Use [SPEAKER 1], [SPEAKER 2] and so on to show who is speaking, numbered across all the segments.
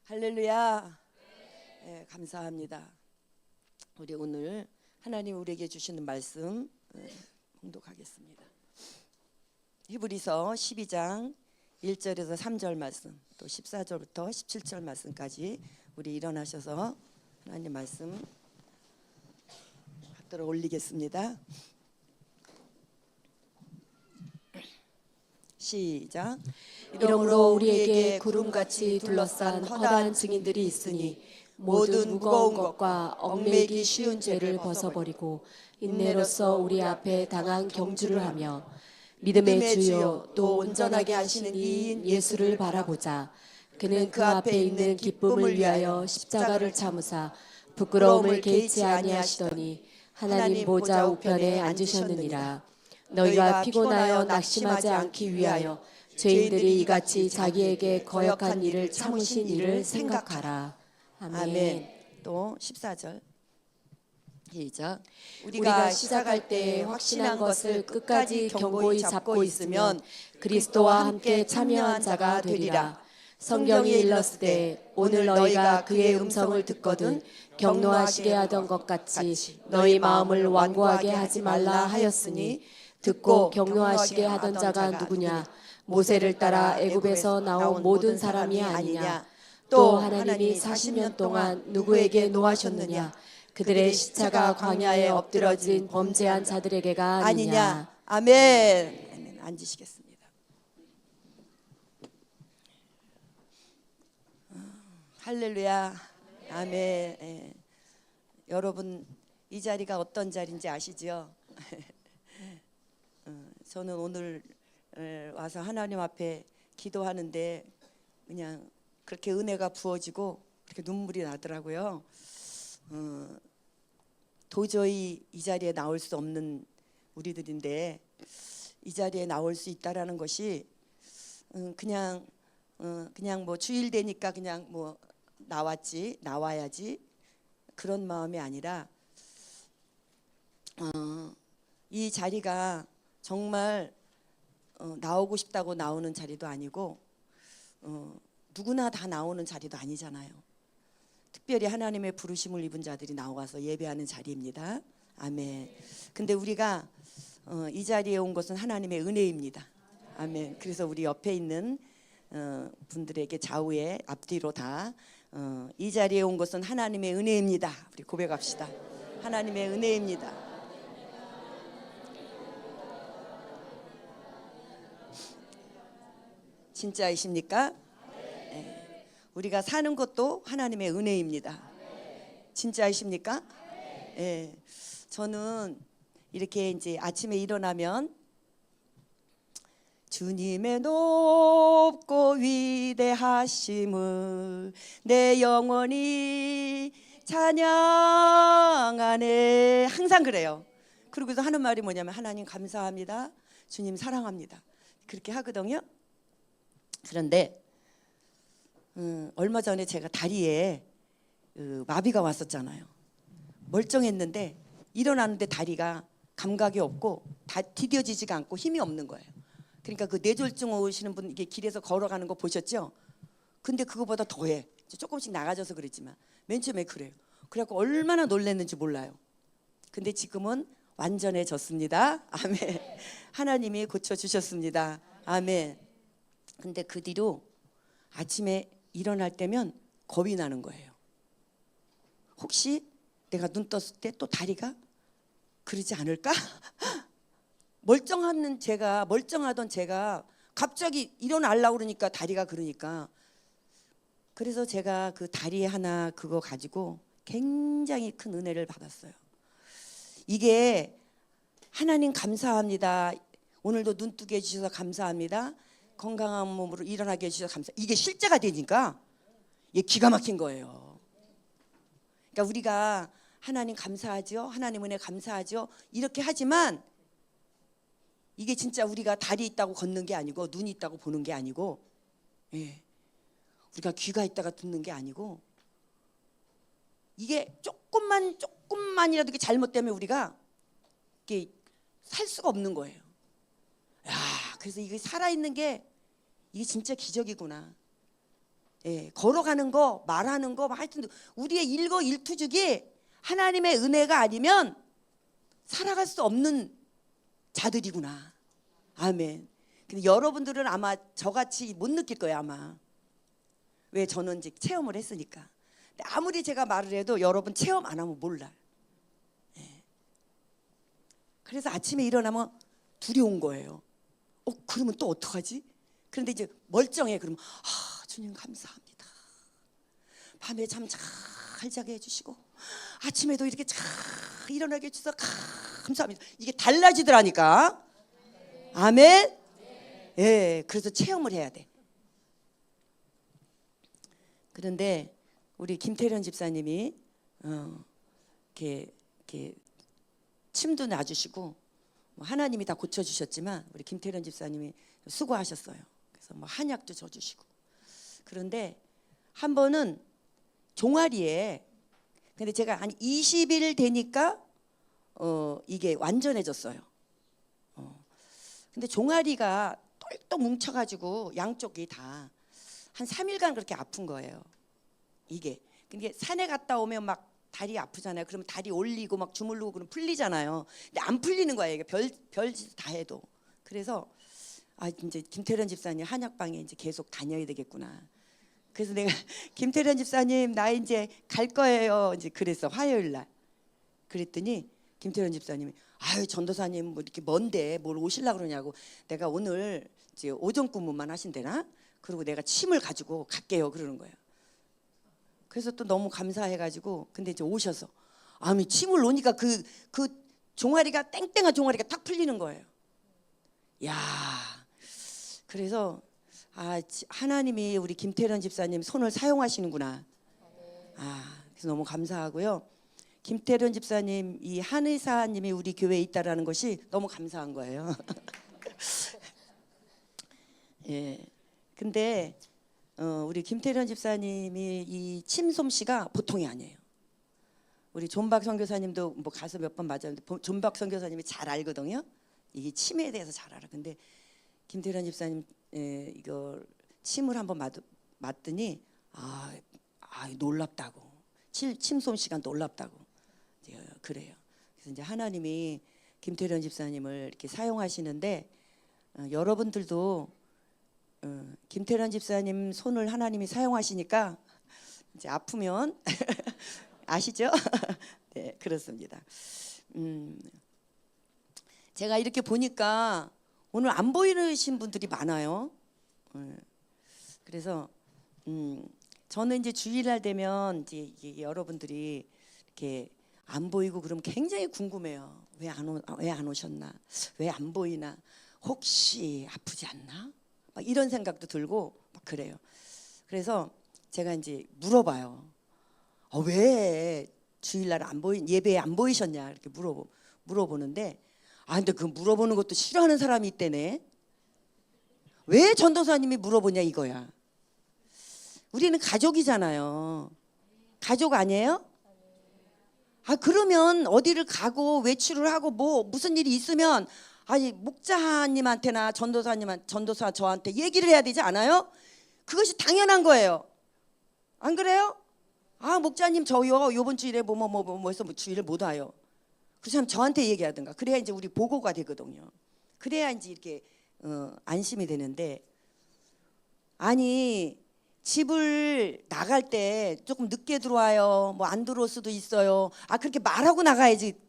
[SPEAKER 1] 할렐루야. 네, 감사합니다. 우리 오늘 하나님 우리에게 주시는 말씀 봉독하겠습니다. 히브리서 12장 1절에서 3절 말씀, 또 14절부터 17절 말씀까지 우리 일어나셔서 하나님 말씀 받들어 올리겠습니다. 시작.
[SPEAKER 2] 이러므로 우리에게 구름같이 둘러싼 허다한 증인들이 있으니 모든 무거운 것과 얽매이기 쉬운 죄를 벗어버리고 인내로써 우리 앞에 당한 경주를 하며 믿음의 주요 또 온전하게 하시는 이인 예수를 바라보자. 그는 그 앞에 있는 기쁨을 위하여 십자가를 참으사 부끄러움을 개의치 아니하시더니 하나님 보좌 우편에 앉으셨느니라. 너희가 피곤하여 낙심하지 않기 위하여 죄인들이 이같이 자기에게 거역한 일을 참으신 일을 생각하라. 아멘.
[SPEAKER 1] 또 14절 시작.
[SPEAKER 2] 우리가 시작할 때 확신한 것을 끝까지 견고히 잡고 있으면 그리스도와 함께 참여한 자가 되리라. 성경이 일렀으되 오늘 너희가 그의 음성을 듣거든 경노하시게 하던 것 같이 너희 마음을 완고하게 하지 말라 하였으니 듣고 경노하시게 하던 자가 누구냐? 모세를 따라 애굽에서 나온 모든 사람이 아니냐? 또 하나님이 40년 동안 누구에게 노하셨느냐? 그들의 시차가 광야에 엎드러진 범죄한 자들에게가 아니냐?
[SPEAKER 1] 아멘. 앉으시겠습니다. 할렐루야. 아멘. 예. 여러분 이 자리가 어떤 자리인지 아시죠? 저는 오늘 와서 하나님 앞에 기도하는데 그냥 그렇게 은혜가 부어지고 그렇게 눈물이 나더라고요. 도저히 이 자리에 나올 수 없는 우리들인데 이 자리에 나올 수 있다라는 것이 그냥 뭐 주일 되니까 그냥 뭐 나와야지 그런 마음이 아니라 이 자리가 정말 나오고 싶다고 나오는 자리도 아니고 누구나 다 나오는 자리도 아니잖아요. 특별히 하나님의 부르심을 입은 자들이 나와서 예배하는 자리입니다. 아멘. 근데 우리가 이 자리에 온 것은 하나님의 은혜입니다. 아멘. 그래서 우리 옆에 있는 분들에게 좌우에 앞뒤로 다 이 자리에 온 것은 하나님의 은혜입니다. 우리 고백합시다. 하나님의 은혜입니다. 진짜이십니까? 네. 우리가 사는 것도 하나님의 은혜입니다. 진짜이십니까? 네. 저는 이렇게 이제 아침에 일어나면 주님의 높고 위대하심을 내 영혼이 찬양하네. 항상 그래요. 그러고서 하는 말이 뭐냐면 하나님 감사합니다. 주님 사랑합니다. 그렇게 하거든요. 그런데 얼마 전에 제가 다리에 마비가 왔었잖아요. 멀쩡했는데 일어나는데 다리가 감각이 없고 디뎌지지가 않고 힘이 없는 거예요. 그러니까 그 뇌졸중 오시는 분 이게 길에서 걸어가는 거 보셨죠? 근데 그거보다 더해. 조금씩 나가져서 그랬지만 맨 처음에 그래요. 그래갖고 얼마나 놀랐는지 몰라요. 근데 지금은 완전해졌습니다. 아멘. 하나님이 고쳐주셨습니다. 아멘. 근데 그 뒤로 아침에 일어날 때면 겁이 나는 거예요. 혹시 내가 눈 떴을 때 또 다리가 그러지 않을까? 멀쩡하던 제가 갑자기 일어나려고 그러니까 다리가 그러니까. 그래서 제가 그 다리 하나 그거 가지고 굉장히 큰 은혜를 받았어요. 이게 하나님 감사합니다. 오늘도 눈 뜨게 해주셔서 감사합니다. 건강한 몸으로 일어나게 해주셔서 감사합니다. 이게 실제가 되니까 이게 기가 막힌 거예요. 그러니까 우리가 하나님 감사하죠. 하나님 은혜 감사하죠. 이렇게 하지만 이게 진짜 우리가 다리 있다고 걷는 게 아니고 눈이 있다고 보는 게 아니고 우리가 귀가 있다가 듣는 게 아니고 이게 조금만이라도 이게 잘못되면 우리가 이게 살 수가 없는 거예요. 야, 그래서 이게 살아있는 게 이게 진짜 기적이구나. 예, 걸어가는 거, 말하는 거, 하여튼 우리의 일거일투족이 하나님의 은혜가 아니면 살아갈 수 없는 자들이구나. 아멘. 근데 여러분들은 아마 저같이 못 느낄 거예요, 아마. 왜? 저는 이제 체험을 했으니까. 근데 아무리 제가 말을 해도 여러분 체험 안 하면 몰라. 예. 그래서 아침에 일어나면 두려운 거예요. 그러면 또 어떡하지? 그런데 이제 멀쩡해. 그러면 주님 감사합니다. 밤에 잠 잘 자게 해주시고 아침에도 이렇게 잘 일어나게 해주셔서 감사합니다. 이게 달라지더라니까. 아멘. 예, 그래서 체험을 해야 돼. 그런데 우리 김태련 집사님이 이렇게 침도 놔주시고 하나님이 다 고쳐주셨지만 우리 김태련 집사님이 수고하셨어요. 그래서 한약도 줘주시고. 그런데 한 번은 종아리에, 근데 제가 한 20일 되니까 이게 완전해졌어요. 근데 종아리가 똘똘 뭉쳐가지고 양쪽이 다 한 3일간 그렇게 아픈 거예요. 이게 산에 갔다 오면 막 다리 아프잖아요. 그러면 다리 올리고 막 주물르고 그러면 풀리잖아요. 근데 안 풀리는 거예요. 이게 별짓 다 해도. 그래서 이제 김태련 집사님 한약방에 이제 계속 다녀야 되겠구나. 그래서 내가 김태련 집사님 나 이제 갈 거예요. 이제 그랬어. 화요일 날. 그랬더니 김태련 집사님이 전도사님 뭐 이렇게 먼데 뭘 오시려고 그러냐고. 내가 오늘 이제 오전 근무만 하신대나? 그리고 내가 침을 가지고 갈게요. 그러는 거예요. 그래서 또 너무 감사해가지고 근데 이제 오셔서 침을 놓으니까 그 종아리가 땡땡한 종아리가 탁 풀리는 거예요. 야, 그래서 하나님이 우리 김태련 집사님 손을 사용하시는구나. 그래서 너무 감사하고요. 김태련 집사님 이 한의사님이 우리 교회에 있다라는 것이 너무 감사한 거예요. 예. 근데 우리 김태련 집사님이 이 침 솜씨가 보통이 아니에요. 우리 존박 선교사님도 뭐 가서 몇 번 맞았는데 존박 선교사님이 잘 알거든요. 이 침에 대해서 잘 알아. 근데 김태련 집사님 이거 침을 한번 맞더니 놀랍다고. 침 솜씨가 놀랍다고. 그래요. 그래서 이제 하나님이 김태련 집사님을 이렇게 사용하시는데 여러분들도 김태련 집사님 손을 하나님이 사용하시니까 이제 아프면 아시죠? 네, 그렇습니다. 제가 이렇게 보니까 오늘 안 보이신 분들이 많아요. 그래서 저는 이제 주일날 되면 이제 여러분들이 이렇게 안 보이고 그러면 굉장히 궁금해요. 왜 안 오셨나? 왜 안 보이나? 혹시 아프지 않나? 막 이런 생각도 들고 막 그래요. 그래서 제가 이제 물어봐요. 왜 주일날 예배에 안 보이셨냐? 이렇게 물어보는데 근데 그 물어보는 것도 싫어하는 사람이 있대네. 왜 전도사님이 물어보냐 이거야. 우리는 가족이잖아요. 가족 아니에요? 그러면 어디를 가고 외출을 하고 뭐 무슨 일이 있으면 목자님한테나 전도사 저한테 얘기를 해야 되지 않아요? 그것이 당연한 거예요. 안 그래요? 목자님 저요 요번 주일에 뭐해서 주일을 못 와요. 그래서 저한테 얘기하든가. 그래야 이제 우리 보고가 되거든요. 그래야 이제 이렇게 안심이 되는데 집을 나갈 때 조금 늦게 들어와요. 뭐 안 들어올 수도 있어요. 그렇게 말하고 나가야지.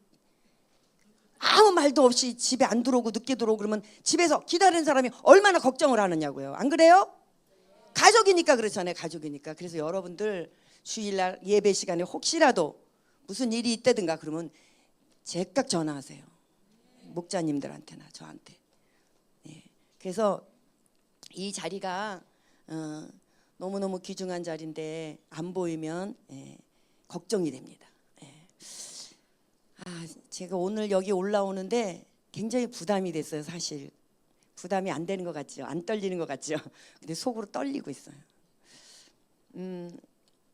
[SPEAKER 1] 아무 말도 없이 집에 안 들어오고 늦게 들어오고 그러면 집에서 기다리는 사람이 얼마나 걱정을 하느냐고요. 안 그래요? 가족이니까 그렇잖아요. 가족이니까. 그래서 여러분들 주일날 예배 시간에 혹시라도 무슨 일이 있다든가 그러면 제깍 전화하세요. 목자님들한테나 저한테. 그래서 이 자리가 너무너무 귀중한 자리인데 안 보이면 걱정이 됩니다. 제가 오늘 여기 올라오는데 굉장히 부담이 됐어요. 사실 부담이 안 되는 것 같죠. 안 떨리는 것 같죠. 근데 속으로 떨리고 있어요.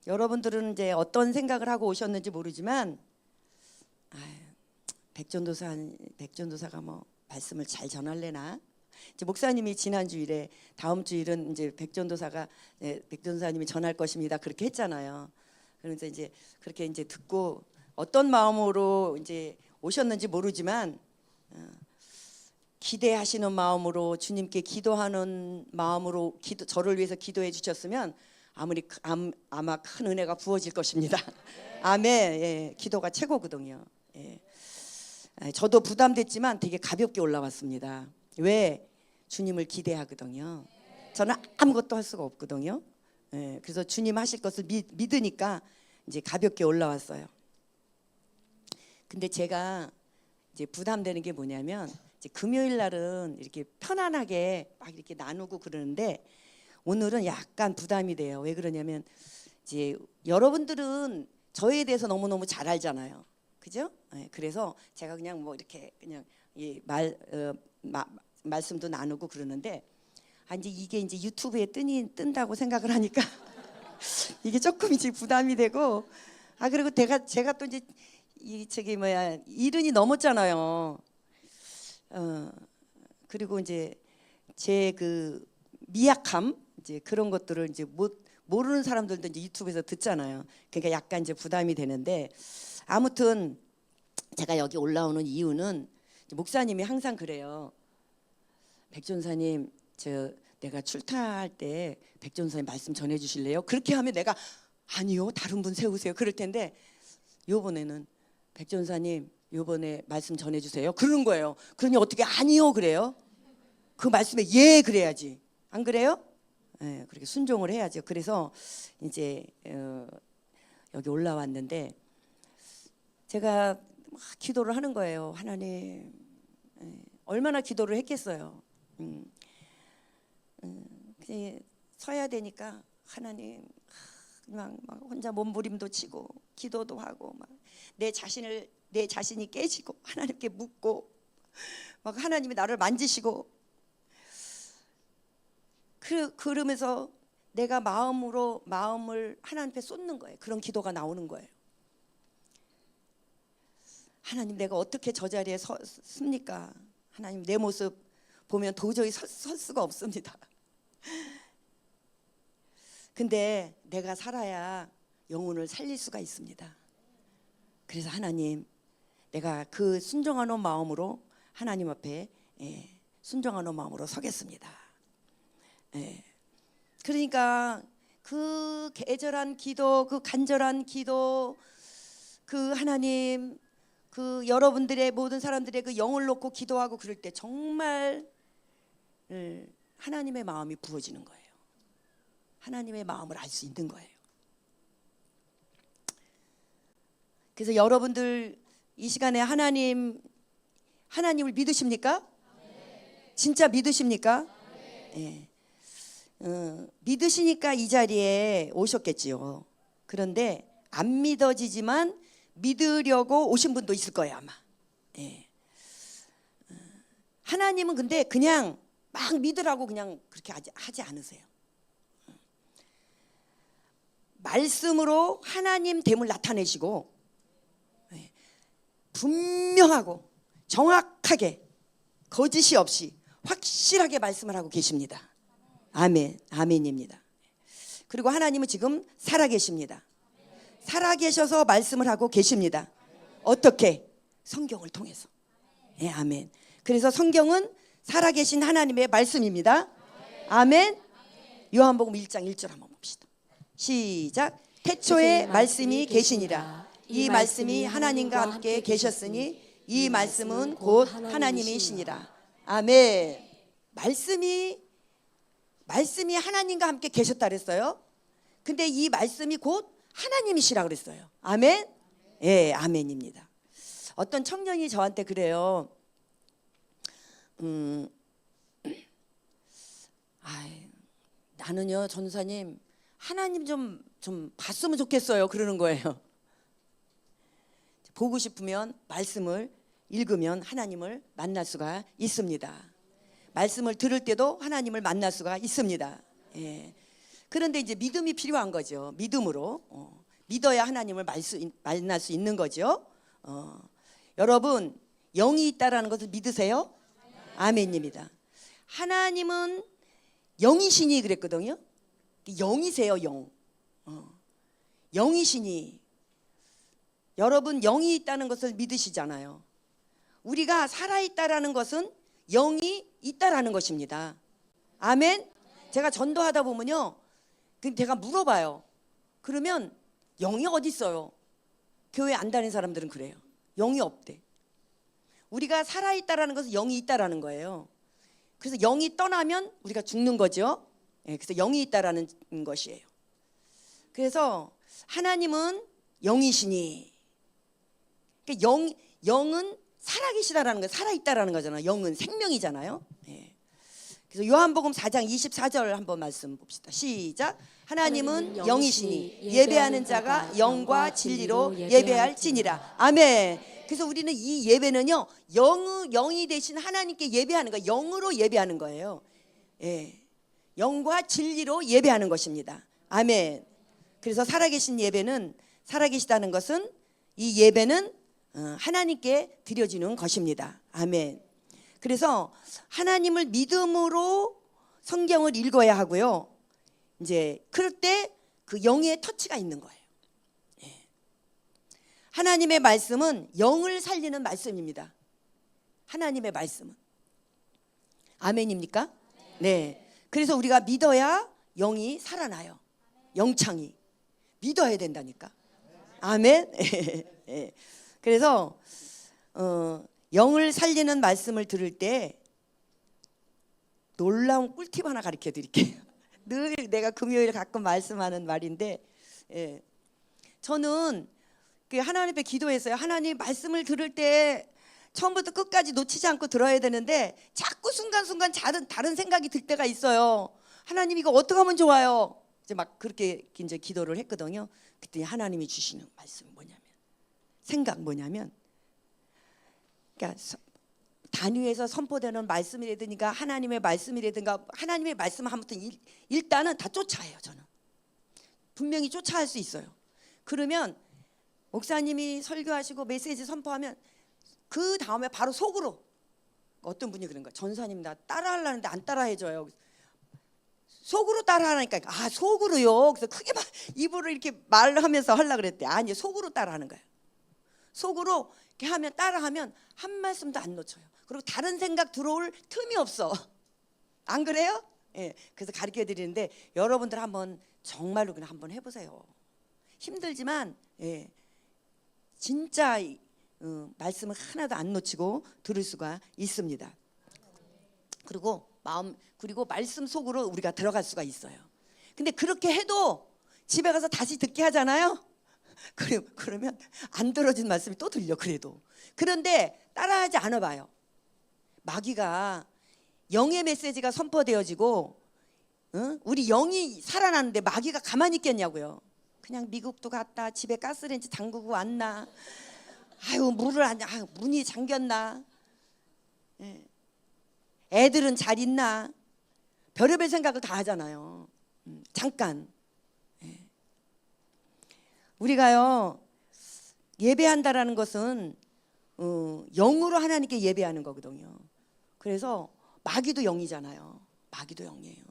[SPEAKER 1] 여러분들은 이제 어떤 생각을 하고 오셨는지 모르지만 백전도사가 뭐 말씀을 잘 전할래나? 이제 목사님이 지난 주일에 다음 주일은 이제 백전도사가 백전도사님이 전할 것입니다. 그렇게 했잖아요. 그래서 이제 그렇게 이제 듣고 어떤 마음으로 이제 오셨는지 모르지만 기대하시는 마음으로 주님께 기도하는 마음으로 저를 위해서 기도해 주셨으면 아마 큰 은혜가 부어질 것입니다. 아멘. 예, 기도가 최고거든요. 예. 저도 부담됐지만 되게 가볍게 올라왔습니다. 왜? 주님을 기대하거든요. 저는 아무것도 할 수가 없거든요. 예, 그래서 주님 하실 것을 믿으니까 이제 가볍게 올라왔어요. 근데 제가 이제 부담되는 게 뭐냐면 이제 금요일 날은 이렇게 편안하게 막 이렇게 나누고 그러는데 오늘은 약간 부담이 돼요. 왜 그러냐면 이제 여러분들은 저에 대해서 너무너무 잘 알잖아요. 그죠? 네, 그래서 제가 그냥 뭐 이렇게 그냥 말씀도 나누고 그러는데 이제 이게 이제 유튜브에 뜬다고 생각을 하니까 이게 조금 이제 부담이 되고 그리고 제가 또 이제 이른이 넘었잖아요. 그리고 이제 제 그 미약함 이제 그런 것들을 이제 모르는 사람들도 이제 유튜브에서 듣잖아요. 그러니까 약간 이제 부담이 되는데 아무튼 제가 여기 올라오는 이유는 목사님이 항상 그래요. 백전사님, 내가 출타할 때 백전사님 말씀 전해 주실래요? 그렇게 하면 내가 아니요, 다른 분 세우세요. 그럴 텐데 요번에는 백전사님 요번에 말씀 전해 주세요. 그러는 거예요. 그러니 어떻게 아니요 그래요? 그 말씀에 예 그래야지. 안 그래요? 네, 그렇게 순종을 해야죠. 그래서 이제 여기 올라왔는데 제가 막 기도를 하는 거예요. 하나님, 얼마나 기도를 했겠어요. 서야 되니까 하나님 막 혼자 몸부림도 치고 기도도 하고 막 내 자신이 깨지고 하나님께 묻고 막 하나님이 나를 만지시고 그러면서 내가 마음을 하나님 앞에 쏟는 거예요. 그런 기도가 나오는 거예요. 하나님, 내가 어떻게 저 자리에 섭니까? 하나님, 내 모습 보면 도저히 설 수가 없습니다. 근데 내가 살아야 영혼을 살릴 수가 있습니다. 그래서 하나님, 내가 그 순종하는 마음으로 하나님 앞에 순종하는 마음으로 서겠습니다. 그러니까 그 애절한 기도, 그 간절한 기도, 그 하나님, 그 여러분들의 모든 사람들의 그 영을 놓고 기도하고 그럴 때 정말 하나님의 마음이 부어지는 거예요. 하나님의 마음을 알 수 있는 거예요. 그래서 여러분들 이 시간에 하나님을 믿으십니까? 진짜 믿으십니까? 네. 믿으시니까 이 자리에 오셨겠지요. 그런데 안 믿어지지만 믿으려고 오신 분도 있을 거예요 아마. 네. 하나님은 근데 그냥 막 믿으라고 그냥 그렇게 하지 않으세요. 말씀으로 하나님 됨을 나타내시고 분명하고 정확하게 거짓이 없이 확실하게 말씀을 하고 계십니다. 아멘, 아멘입니다. 그리고 하나님은 지금 살아계십니다. 살아계셔서 말씀을 하고 계십니다. 어떻게? 성경을 통해서. 예, 아멘. 그래서 성경은 살아계신 하나님의 말씀입니다. 아멘. 요한복음 1장 1절 한번 봅시다. 시작. 태초에 말씀이 계시니라. 이 말씀이 하나님과 함께 계셨으니 이 말씀은 곧 하나님이시니라. 아멘. 말씀이 하나님과 함께 계셨다 그랬어요. 근데 이 말씀이 곧 하나님이시라 그랬어요. 아멘. 예, 아멘입니다. 어떤 청년이 저한테 그래요. 나는요 전도사님 하나님 좀 봤으면 좋겠어요. 그러는 거예요. 보고 싶으면 말씀을 읽으면 하나님을 만날 수가 있습니다. 말씀을 들을 때도 하나님을 만날 수가 있습니다. 예. 그런데 이제 믿음이 필요한 거죠. 믿음으로 믿어야 하나님을 만날 수 있는 거죠. 여러분 영이 있다라는 것을 믿으세요? 아멘입니다. 하나님은 영이시니 그랬거든요. 영이세요, 영. 영이시니. 여러분 영이 있다는 것을 믿으시잖아요. 우리가 살아있다라는 것은 영이 있다라는 것입니다. 아멘. 제가 전도하다 보면요, 제가 물어봐요. 그러면 영이 어디 있어요? 교회 안 다니는 사람들은 그래요. 영이 없대. 우리가 살아있다라는 것은 영이 있다라는 거예요. 그래서 영이 떠나면 우리가 죽는 거죠. 그래서 영이 있다라는 것이에요. 그래서 하나님은 영이시니, 그러니까 영은 살아계시다라는 거, 살아있다라는 거잖아요. 영은 생명이잖아요. 그래서 요한복음 4장 24절 한번 말씀 봅시다. 시작. 하나님은 영이시니 예배하는 자가 영과 진리로 예배할지니라. 아멘. 그래서 우리는 이 예배는요, 영이 되신 하나님께 예배하는 거예요. 영으로 예배하는 거예요. 영과 진리로 예배하는 것입니다. 아멘. 그래서 살아계신 예배는, 살아계시다는 것은, 이 예배는 하나님께 드려지는 것입니다. 아멘. 그래서 하나님을 믿음으로 성경을 읽어야 하고요. 이제 그럴 때 그 영의 터치가 있는 거예요. 하나님의 말씀은 영을 살리는 말씀입니다. 하나님의 말씀은. 아멘입니까? 네. 그래서 우리가 믿어야 영이 살아나요. 영창이. 믿어야 된다니까. 아멘. 그래서 영을 살리는 말씀을 들을 때 놀라운 꿀팁 하나 가르쳐 드릴게요. 늘 내가 금요일에 가끔 말씀하는 말인데, 저는 하나님 앞에 기도했어요. 하나님, 말씀을 들을 때 처음부터 끝까지 놓치지 않고 들어야 되는데 자꾸 순간순간 다른 생각이 들 때가 있어요. 하나님, 이거 어떻게 하면 좋아요? 이제 막 그렇게 이제 기도를 했거든요. 그때 하나님이 주시는 말씀이 뭐냐면, 그러니까 단위에서 선포되는 말씀이라든가 하나님의 말씀이라든가, 하나님의 말씀을 아무튼 일단은 다 쫓아해요. 저는 분명히 쫓아할 수 있어요. 그러면 목사님이 설교하시고 메시지 선포하면 그 다음에 바로 속으로, 어떤 분이 그런 거야. 전사님, 나 따라하려는데 안 따라해줘요. 속으로 따라하니까, 아, 속으로요. 그래서 크게 입으로 이렇게 말하면서 하려고 그랬대. 아니, 속으로 따라하는 거예요. 속으로 이렇게 하면, 따라하면 한 말씀도 안 놓쳐요. 그리고 다른 생각 들어올 틈이 없어. 안 그래요? 그래서 가르쳐 드리는데 여러분들 한번 정말로 그냥 한번 해보세요. 힘들지만 진짜 말씀을 하나도 안 놓치고 들을 수가 있습니다. 그리고 말씀 속으로 우리가 들어갈 수가 있어요. 근데 그렇게 해도 집에 가서 다시 듣게 하잖아요. 그러면 안 들어진 말씀이 또 들려. 그런데 따라하지 않아 봐요. 마귀가 영의 메시지가 선포되어지고, 우리 영이 살아나는데 마귀가 가만히 있겠냐고요. 그냥 미국도 갔다, 집에 가스레인지 잠그고 왔나, 아유 문이 잠겼나, 애들은 잘 있나, 별의별 생각을 다 하잖아요. 잠깐. 우리가요, 예배한다라는 것은 영으로 하나님께 예배하는 거거든요. 그래서 마귀도 영이잖아요. 마귀도 영이에요.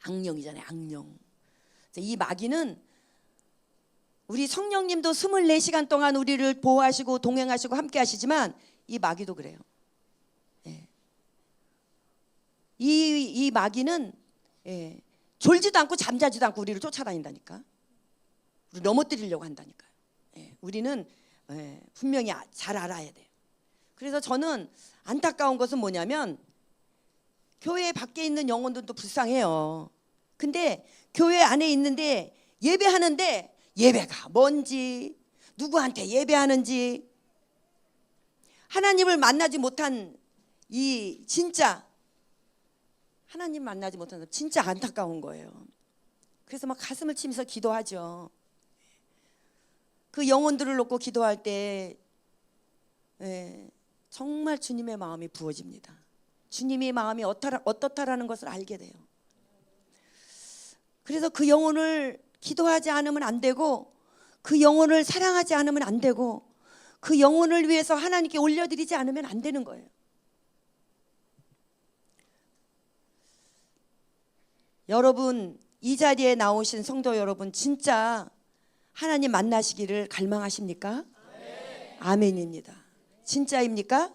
[SPEAKER 1] 악령이잖아요. 악령. 이 마귀는, 우리 성령님도 24시간 동안 우리를 보호하시고 동행하시고 함께 하시지만 이 마귀도 그래요. 이 마귀는 졸지도 않고 잠자지도 않고 우리를 쫓아다닌다니까. 우리 넘어뜨리려고 한다니까요. 우리는 분명히 잘 알아야 돼요. 그래서 저는 안타까운 것은 뭐냐면, 교회 밖에 있는 영혼들도 불쌍해요. 근데 교회 안에 있는데 예배하는데 예배가 뭔지, 누구한테 예배하는지, 하나님을 만나지 못한 진짜 하나님 만나지 못한 사람, 진짜 안타까운 거예요. 그래서 막 가슴을 치면서 기도하죠. 그 영혼들을 놓고 기도할 때 정말 주님의 마음이 부어집니다. 주님의 마음이 어떻다라는 것을 알게 돼요. 그래서 그 영혼을 기도하지 않으면 안 되고, 그 영혼을 사랑하지 않으면 안 되고, 그 영혼을 위해서 하나님께 올려드리지 않으면 안 되는 거예요. 여러분 이 자리에 나오신 성도 여러분 진짜 하나님 만나시기를 갈망하십니까? 아멘입니다. 진짜입니까?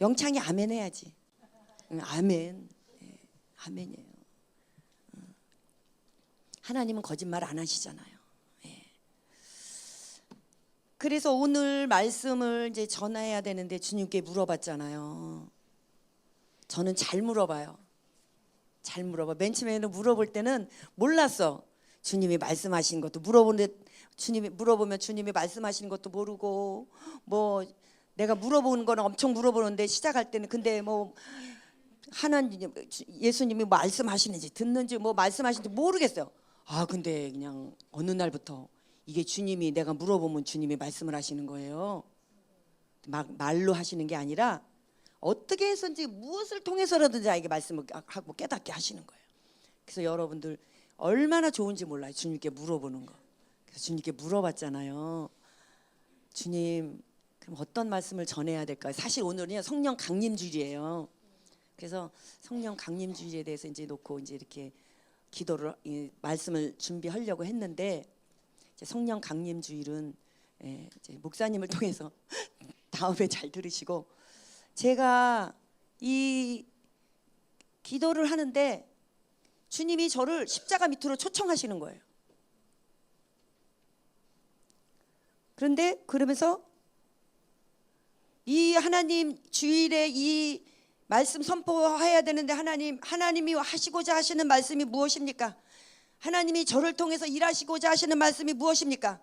[SPEAKER 1] 영창이 아멘 해야지. 응, 아멘. 예, 아멘이에요. 하나님은 거짓말 안 하시잖아요. 예. 그래서 오늘 말씀을 이제 전해야 되는데 주님께 물어봤잖아요. 저는 잘 물어봐요. 잘 물어봐. 맨 처음에는 물어볼 때는 몰랐어. 주님이 말씀하신 것도 물어보는데 주님이 물어보면 주님이 말씀하시는 것도 모르고 뭐 내가 물어보는 거는 엄청 물어보는데 시작할 때는 근데 뭐 하나님 예수님이 말씀하시는지 듣는지 뭐 말씀하시는지 모르겠어요. 아 근데 그냥 어느 날부터 이게 주님이 내가 물어보면 주님이 말씀을 하시는 거예요. 막 말로 하시는 게 아니라 어떻게 해서든지 무엇을 통해서라든지 나에게 말씀을 하고 깨닫게 하시는 거예요. 그래서 여러분들 얼마나 좋은지 몰라요. 주님께 물어보는 거. 그래서 주님께 물어봤잖아요. 주님 그럼 어떤 말씀을 전해야 될까요? 사실 오늘은 성령 강림 주일이에요. 그래서 성령 강림 주일에 대해서 이제 놓고 이제 이렇게 기도를 말씀을 준비하려고 했는데 이제 성령 강림 주일은 이제 목사님을 통해서 다음에 잘 들으시고 제가 이 기도를 하는데 주님이 저를 십자가 밑으로 초청하시는 거예요. 그런데 그러면서 이 하나님 주일에 이 말씀 선포해야 되는데 하나님이 하시고자 하시는 말씀이 무엇입니까? 하나님이 저를 통해서 일하시고자 하시는 말씀이 무엇입니까?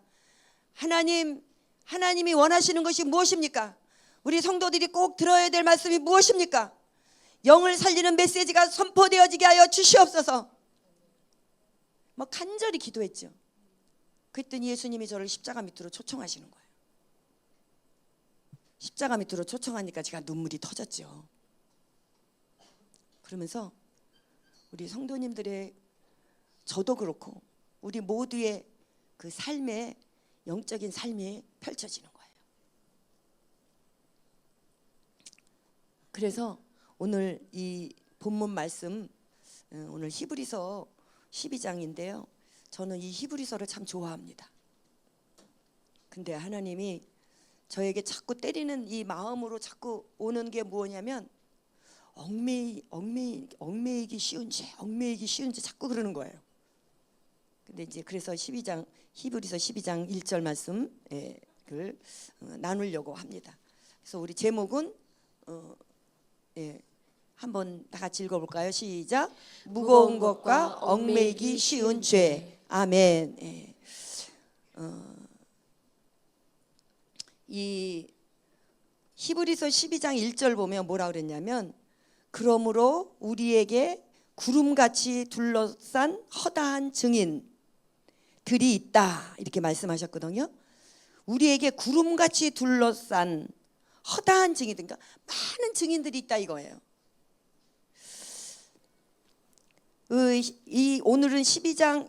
[SPEAKER 1] 하나님이 원하시는 것이 무엇입니까? 우리 성도들이 꼭 들어야 될 말씀이 무엇입니까? 영을 살리는 메시지가 선포되어지게 하여 주시옵소서. 뭐 간절히 기도했죠. 그랬더니 예수님이 저를 십자가 밑으로 초청하시는 거예요. 십자가 밑으로 초청하니까 제가 눈물이 터졌죠. 그러면서 우리 성도님들의 저도 그렇고 우리 모두의 그 삶의 영적인 삶이 펼쳐지는 거예요. 그래서 오늘 이 본문 말씀 오늘 히브리서 12장인데요. 저는 이 히브리서를 참 좋아합니다. 근데 하나님이 저에게 자꾸 때리는 이 마음으로 자꾸 오는 게 뭐냐면 얽매이기 쉬운 죄 자꾸 그러는 거예요. 근데 이제 그래서 히브리서 12장 1절 말씀을 나누려고 합니다. 그래서 우리 제목은 한번 다 같이 읽어볼까요? 시작. 무거운 것과 얽매이기 쉬운 죄. 아멘. 이 히브리서 12장 1절 보면 뭐라 그랬냐면 그러므로 우리에게 구름같이 둘러싼 허다한 증인들이 있다 이렇게 말씀하셨거든요. 우리에게 구름같이 둘러싼 허다한 증인들, 그러니까 많은 증인들이 있다 이거예요. 오늘은 히브리서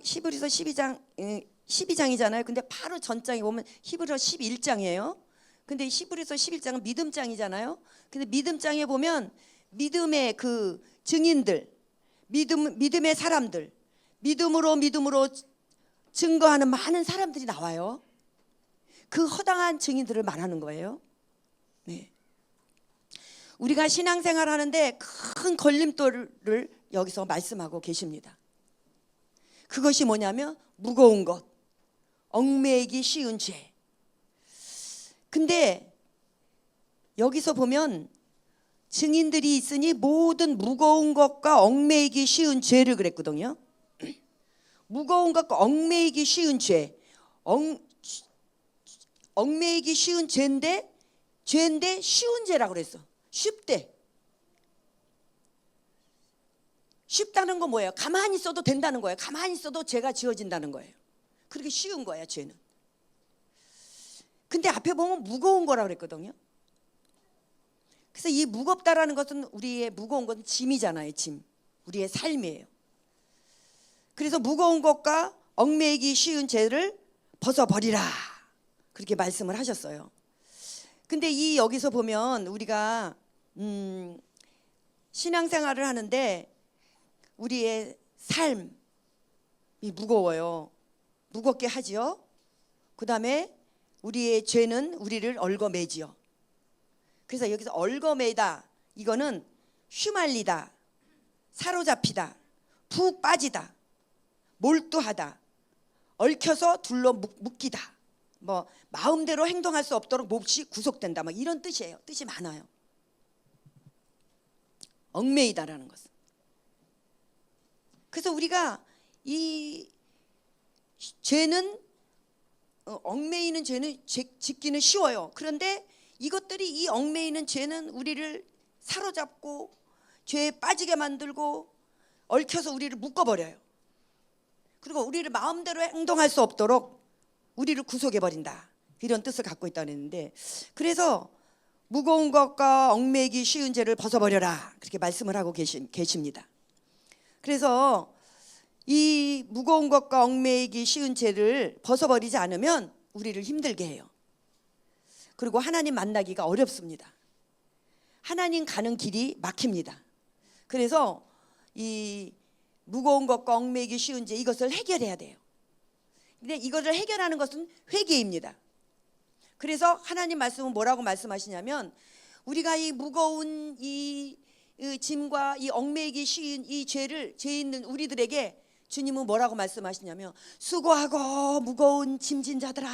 [SPEAKER 1] 12장이잖아요. 근데 바로 전장에 보면 히브리서 11장이에요. 근데 히브리서 11장은 믿음장이잖아요. 근데 믿음장에 보면 믿음의 그 증인들, 믿음의 사람들, 믿음으로 증거하는 많은 사람들이 나와요. 그 허당한 증인들을 말하는 거예요. 네. 우리가 신앙생활 하는데 큰 걸림돌을 여기서 말씀하고 계십니다. 그것이 뭐냐면 무거운 것, 얽매이기 쉬운 죄. 근데 여기서 보면 증인들이 있으니 모든 무거운 것과 얽매이기 쉬운 죄를 그랬거든요. 무거운 것과 얽매이기 쉬운 죄. 얽매이기 쉬운 죄인데 쉬운 죄라고 그랬어. 쉽대. 쉽다는 건 뭐예요? 가만히 있어도 된다는 거예요. 가만히 있어도 죄가 지어진다는 거예요. 그렇게 쉬운 거야, 죄는. 근데 앞에 보면 무거운 거라고 그랬거든요. 그래서 이 무겁다라는 것은 우리의 무거운 건 짐이잖아요, 짐. 우리의 삶이에요. 그래서 무거운 것과 얽매이기 쉬운 죄를 벗어버리라. 그렇게 말씀을 하셨어요. 근데 이 여기서 보면 우리가 신앙생활을 하는데 우리의 삶이 무거워요. 무겁게 하지요. 그 다음에 우리의 죄는 우리를 얽어매지요. 그래서 여기서 얽어매다, 이거는 휘말리다, 사로잡히다, 푹 빠지다, 몰두하다, 얽혀서 둘러 묶이다, 뭐 마음대로 행동할 수 없도록 몹시 구속된다, 막 이런 뜻이에요. 뜻이 많아요. 얽매이다라는 것은. 그래서 우리가 이 죄는 얽매이는 죄는 짓기는 쉬워요. 그런데 이것들이, 이 얽매이는 죄는 우리를 사로잡고 죄에 빠지게 만들고 얽혀서 우리를 묶어버려요. 그리고 우리를 마음대로 행동할 수 없도록 우리를 구속해버린다, 이런 뜻을 갖고 있다고 했는데, 그래서 무거운 것과 얽매이기 쉬운 죄를 벗어버려라, 그렇게 말씀을 하고 계십니다. 그래서 이 무거운 것과 얽매이기 쉬운 죄를 벗어버리지 않으면 우리를 힘들게 해요. 그리고 하나님 만나기가 어렵습니다. 하나님 가는 길이 막힙니다. 그래서 이 무거운 것과 얽매이기 쉬운 죄, 이것을 해결해야 돼요. 근데 이것을 해결하는 것은 회개입니다. 그래서 하나님 말씀은 뭐라고 말씀하시냐면, 우리가 이 무거운 이 짐과 이 얽매이기 쉬운 이 죄 있는 우리들에게 주님은 뭐라고 말씀하시냐면, 수고하고 무거운 짐진 자들아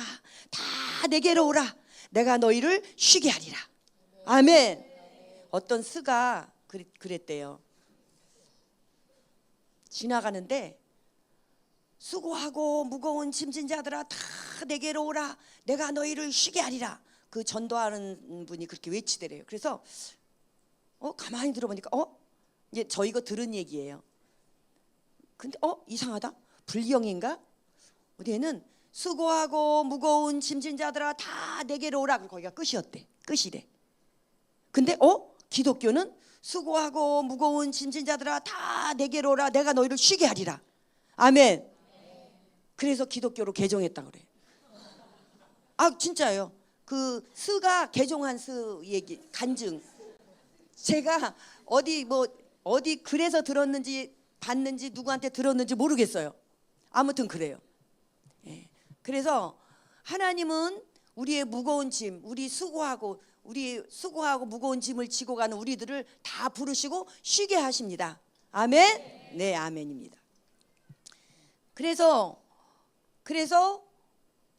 [SPEAKER 1] 다 내게로 오라, 내가 너희를 쉬게 하리라. 아멘. 어떤 스가 그랬대요. 지나가는데 수고하고 무거운 짐진 자들아 다 내게로 오라, 내가 너희를 쉬게 하리라. 그 전도하는 분이 그렇게 외치더래요. 그래서 가만히 들어보니까 이제 저 이거 들은 얘기예요. 근데 이상하다, 불경인가? 어디에는 수고하고 무거운 짐진 자들아 다 내게로 오라, 거기가 끝이었대. 끝이래. 근데 기독교는 수고하고 무거운 짐진 자들아 다 내게로 오라, 내가 너희를 쉬게 하리라. 아멘. 그래서 기독교로 개종했다 그래. 아, 진짜예요. 그 스가 개종한 스 얘기 간증, 제가 어디 글에서 들었는지 봤는지 누구한테 들었는지 모르겠어요. 아무튼 그래요. 예. 그래서 하나님은 우리의 무거운 짐, 우리 수고하고 무거운 짐을 지고 가는 우리들을 다 부르시고 쉬게 하십니다. 아멘. 네, 아멘입니다. 그래서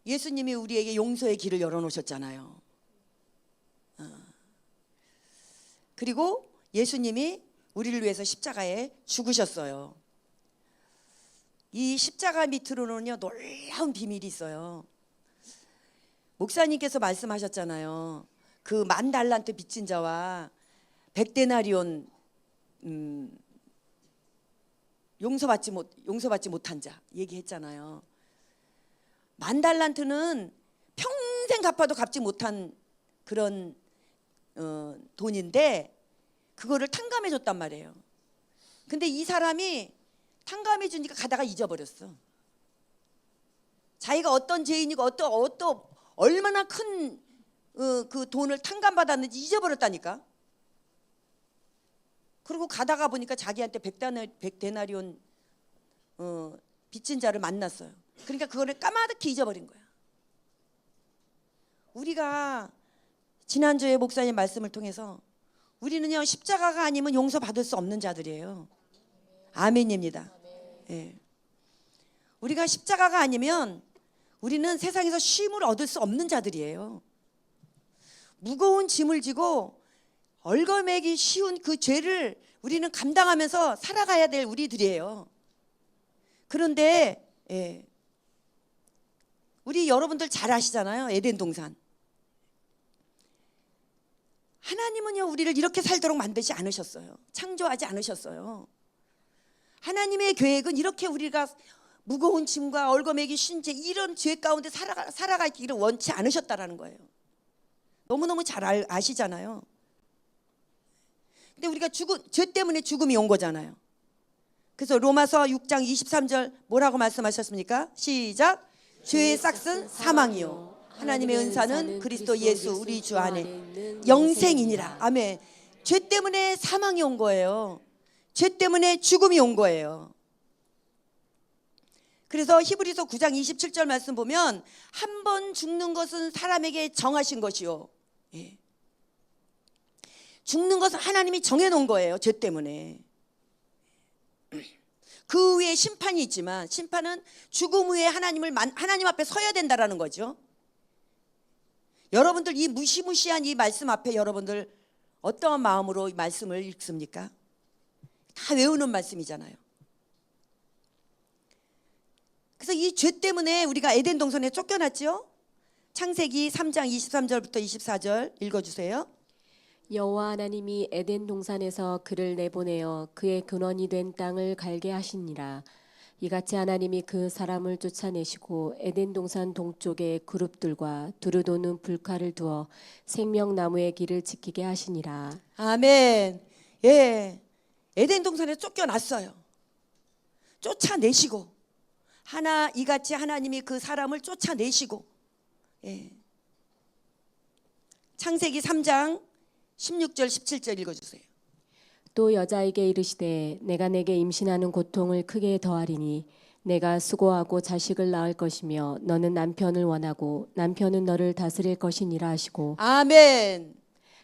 [SPEAKER 1] 예수님이 우리에게 용서의 길을 열어놓으셨잖아요. 그리고 예수님이 우리를 위해서 십자가에 죽으셨어요. 이 십자가 밑으로는요 놀라운 비밀이 있어요. 목사님께서 말씀하셨잖아요. 그 10,000달란트 빚진 자와 100데나리온 용서받지 못한 자 얘기했잖아요. 10,000달란트는 평생 갚아도 갚지 못한 그런 돈인데 그거를 탕감해 줬단 말이에요. 근데 이 사람이 탕감해 주니까 가다가 잊어버렸어. 자기가 어떤 죄인이고 얼마나 큰 그 돈을 탕감받았는지 잊어버렸다니까. 그리고 가다가 보니까 자기한테 100데나리온 빚진 자를 만났어요. 그러니까 그거를 까마득히 잊어버린 거야. 우리가 지난주에 목사님 말씀을 통해서 우리는요 십자가가 아니면 용서받을 수 없는 자들이에요. 아멘입니다. 예. 우리가 십자가가 아니면 우리는 세상에서 쉼을 얻을 수 없는 자들이에요. 무거운 짐을 지고 얽어매기 쉬운 그 죄를 우리는 감당하면서 살아가야 될 우리들이에요. 그런데 우리 여러분들 잘 아시잖아요. 에덴 동산. 하나님은요 우리를 이렇게 살도록 만들지 않으셨어요. 창조하지 않으셨어요. 하나님의 계획은 이렇게 우리가 무거운 짐과 얽어매기 쉰 죄, 이런 죄 가운데 살아가기를 원치 않으셨다라는 거예요. 너무너무 잘 아시잖아요. 근데 우리가 죄 때문에 죽음이 온 거잖아요. 그래서 로마서 6장 23절 뭐라고 말씀하셨습니까? 시작. 죄의 싹은 사망이요 하나님의 은사는 그리스도 예수 우리 주 안에 영생이니라. 아멘. 죄 때문에 사망이 온 거예요. 죄 때문에 죽음이 온 거예요. 그래서 히브리서 9장 27절 말씀 보면 한 번 죽는 것은 사람에게 정하신 것이요. 예. 죽는 것은 하나님이 정해놓은 거예요. 죄 때문에. 그 후에 심판이 있지만 심판은 죽음 후에 하나님 앞에 서야 된다라는 거죠. 여러분들 이 무시무시한 이 말씀 앞에 여러분들 어떠한 마음으로 이 말씀을 읽습니까? 다 외우는 말씀이잖아요. 그래서 이 죄 때문에 우리가 에덴 동산에 쫓겨났죠. 창세기 3장 23절부터 24절 읽어주세요.
[SPEAKER 2] 여호와 하나님이 에덴 동산에서 그를 내보내어 그의 근원이 된 땅을 갈게 하시니라. 이같이 하나님이 그 사람을 쫓아내시고 에덴 동산 동쪽에 그룹들과 두루 도는 불칼을 두어 생명나무의 길을 지키게 하시니라.
[SPEAKER 1] 아멘. 예, 에덴 동산에 쫓겨났어요. 쫓아내시고 이같이 하나님이 그 사람을 쫓아내시고, 예. 창세기 3장 16절 17절 읽어주세요.
[SPEAKER 2] 또 여자에게 이르시되 내가 내게 임신하는 고통을 크게 더하리니 내가 수고하고 자식을 낳을 것이며 너는 남편을 원하고 남편은 너를 다스릴 것이니라 하시고,
[SPEAKER 1] 아멘.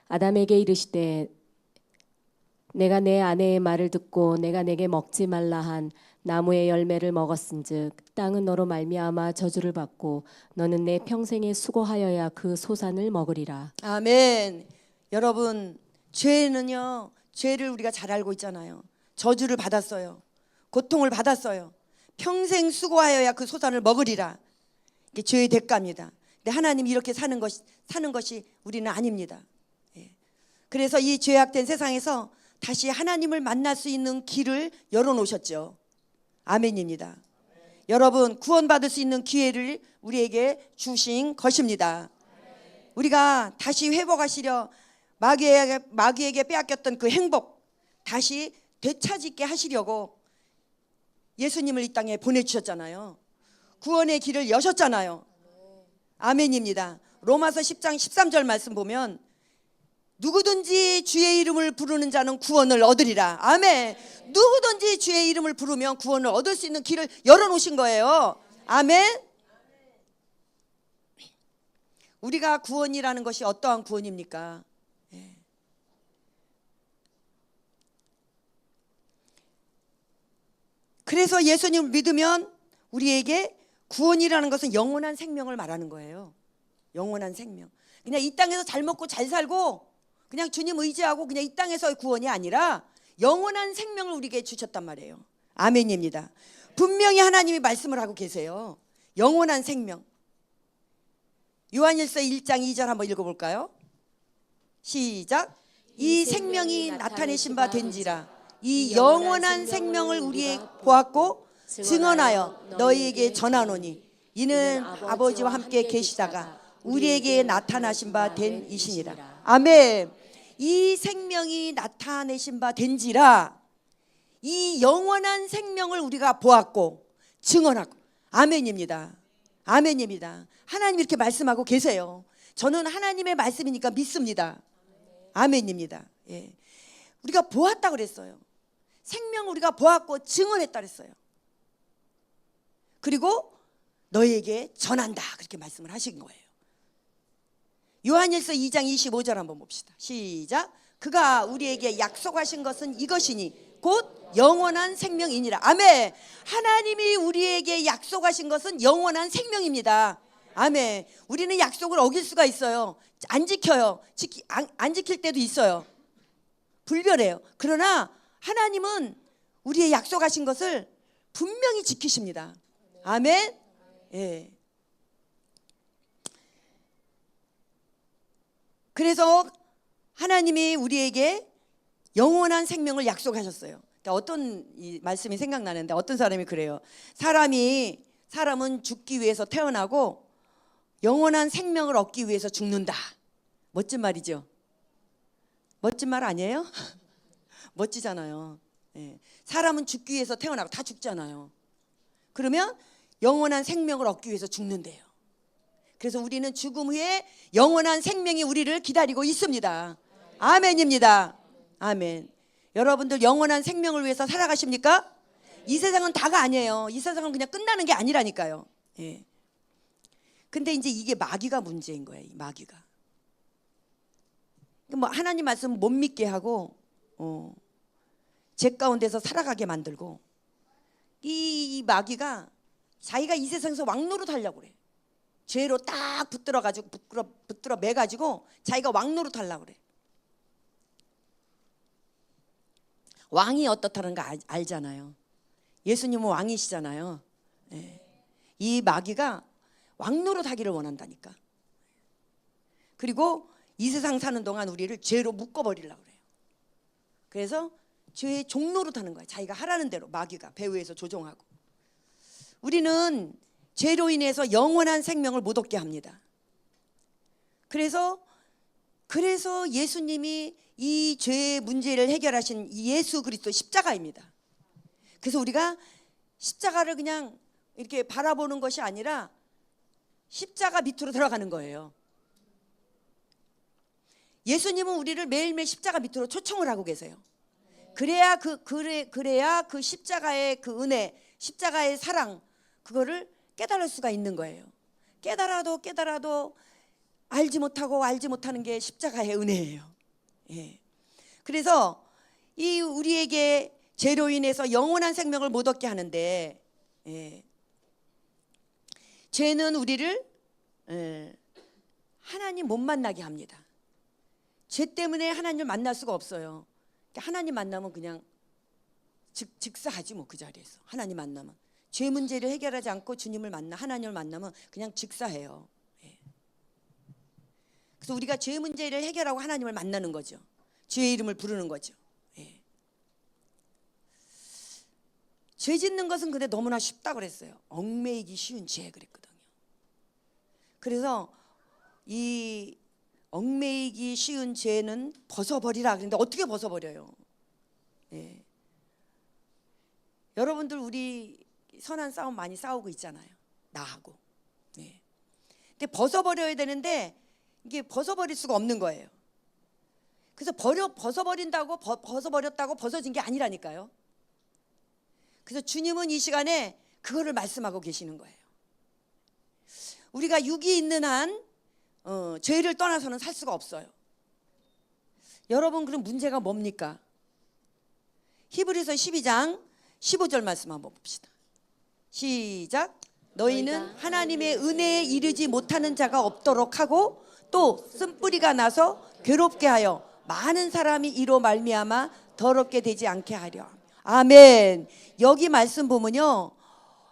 [SPEAKER 2] 아담에게 이르시되 내가 내 아내의 말을 듣고 내가 내게 먹지 말라 한 나무의 열매를 먹었은즉 땅은 너로 말미암아 저주를 받고 너는 내 평생에 수고하여야 그 소산을 먹으리라.
[SPEAKER 1] 아멘. 여러분, 죄는요, 죄를 우리가 잘 알고 있잖아요. 저주를 받았어요. 고통을 받았어요. 평생 수고하여야 그 소산을 먹으리라. 이게 죄의 대가입니다. 근데 하나님이 이렇게 사는 것이 우리는 아닙니다. 예. 그래서 이 죄악된 세상에서 다시 하나님을 만날 수 있는 길을 열어놓으셨죠. 아멘입니다. 여러분, 구원받을 수 있는 기회를 우리에게 주신 것입니다. 우리가 다시 회복하시려 마귀에게 빼앗겼던 그 행복 다시 되찾게 하시려고 예수님을 이 땅에 보내주셨잖아요. 구원의 길을 여셨잖아요. 아멘입니다. 로마서 10장 13절 말씀 보면 누구든지 주의 이름을 부르는 자는 구원을 얻으리라. 아멘. 누구든지 주의 이름을 부르면 구원을 얻을 수 있는 길을 열어놓으신 거예요. 아멘. 우리가 구원이라는 것이 어떠한 구원입니까? 예. 그래서 예수님을 믿으면 우리에게 구원이라는 것은 영원한 생명을 말하는 거예요. 영원한 생명. 그냥 이 땅에서 잘 먹고 잘 살고 그냥 주님 의지하고 그냥 이 땅에서의 구원이 아니라 영원한 생명을 우리에게 주셨단 말이에요. 아멘입니다. 분명히 하나님이 말씀을 하고 계세요. 영원한 생명. 요한일서 1장 2절 한번 읽어볼까요? 시작. 이 생명이 나타내신 바 된지라. 이 영원한 생명을 우리에게 보았고 증언하여 너희에게 전하노니 이는 아버지와 함께 계시다가 우리에게 나타나신 바 된 이시니라. 아멘. 이 생명이 나타내신 바 된지라. 이 영원한 생명을 우리가 보았고 증언하고. 아멘입니다. 아멘입니다. 하나님 이렇게 말씀하고 계세요. 저는 하나님의 말씀이니까 믿습니다. 아멘입니다. 예. 우리가 보았다 그랬어요. 생명을 우리가 보았고 증언했다 그랬어요. 그리고 너희에게 전한다 그렇게 말씀을 하신 거예요. 요한일서 2장 25절 한번 봅시다. 시작. 그가 우리에게 약속하신 것은 이것이니 곧 영원한 생명이니라. 아멘. 하나님이 우리에게 약속하신 것은 영원한 생명입니다. 아멘. 우리는 약속을 어길 수가 있어요. 안 지켜요. 안 지킬 때도 있어요. 불변해요. 그러나 하나님은 우리의 약속하신 것을 분명히 지키십니다. 아멘. 예. 그래서 하나님이 우리에게 영원한 생명을 약속하셨어요. 그러니까 어떤 이 말씀이 생각나는데 어떤 사람이 그래요. 사람은 죽기 위해서 태어나고 영원한 생명을 얻기 위해서 죽는다. 멋진 말이죠. 멋진 말 아니에요? 멋지잖아요. 예. 사람은 죽기 위해서 태어나고 다 죽잖아요. 그러면 영원한 생명을 얻기 위해서 죽는데요. 그래서 우리는 죽음 후에 영원한 생명이 우리를 기다리고 있습니다. 아멘입니다. 아멘. 여러분들 영원한 생명을 위해서 살아가십니까? 이 세상은 다가 아니에요. 이 세상은 그냥 끝나는 게 아니라니까요. 예. 근데 이제 이게 마귀가 문제인 거예요. 이 마귀가. 뭐 하나님 말씀 못 믿게 하고 죄 가운데서 살아가게 만들고, 이 마귀가 자기가 이 세상에서 왕노릇 하려고 그래. 죄로 딱 붙들어 매가지고 자기가 왕노릇 하려고 그래. 왕이 어떻다는 거 알잖아요. 예수님은 왕이시잖아요. 예. 이 마귀가 왕노릇 하기를 원한다니까. 그리고 이 세상 사는 동안 우리를 죄로 묶어버리려고 그래요. 그래서 죄의 종노릇 하는 거야. 자기가 하라는 대로 마귀가 배후에서 조종하고. 우리는 죄로 인해서 영원한 생명을 못 얻게 합니다. 그래서 예수님이 이 죄의 문제를 해결하신 예수 그리스도 십자가입니다. 그래서 우리가 십자가를 그냥 이렇게 바라보는 것이 아니라 십자가 밑으로 들어가는 거예요. 예수님은 우리를 매일매일 십자가 밑으로 초청을 하고 계세요. 그래야 그 십자가의 그 은혜, 십자가의 사랑, 그거를 깨달을 수가 있는 거예요. 깨달아도 알지 못하는 게 십자가의 은혜예요. 예. 그래서 이 우리에게 죄로 인해서 영원한 생명을 못 얻게 하는데, 예. 죄는 우리를 하나님 못 만나게 합니다. 죄 때문에 하나님을 만날 수가 없어요. 하나님 만나면 그냥 즉사하지 뭐. 그 자리에서 하나님 만나면 죄 문제를 해결하지 않고 주님을 하나님을 만나면 그냥 즉사해요. 예. 그래서 우리가 죄 문제를 해결하고 하나님을 만나는 거죠. 주의 이름을 부르는 거죠. 예. 죄 짓는 것은 근데 너무나 쉽다 그랬어요. 얽매이기 쉬운 죄 그랬거든요. 그래서 이 얽매이기 쉬운 죄는 벗어버리라 그랬는데 어떻게 벗어버려요? 예. 여러분들 우리 선한 싸움 많이 싸우고 있잖아요. 나하고. 예. 근데 벗어버려야 되는데 이게 벗어버릴 수가 없는 거예요. 그래서 벗어버렸다고 벗어진 게 아니라니까요. 그래서 주님은 이 시간에 그거를 말씀하고 계시는 거예요. 우리가 육이 있는 한 죄를 떠나서는 살 수가 없어요. 여러분, 그럼 문제가 뭡니까? 히브리서 12장 15절 말씀 한번 봅시다. 시작. 너희는 하나님의 은혜에 이르지 못하는 자가 없도록 하고 또 쓴뿌리가 나서 괴롭게 하여 많은 사람이 이로 말미암아 더럽게 되지 않게 하려. 아멘. 여기 말씀 보면요,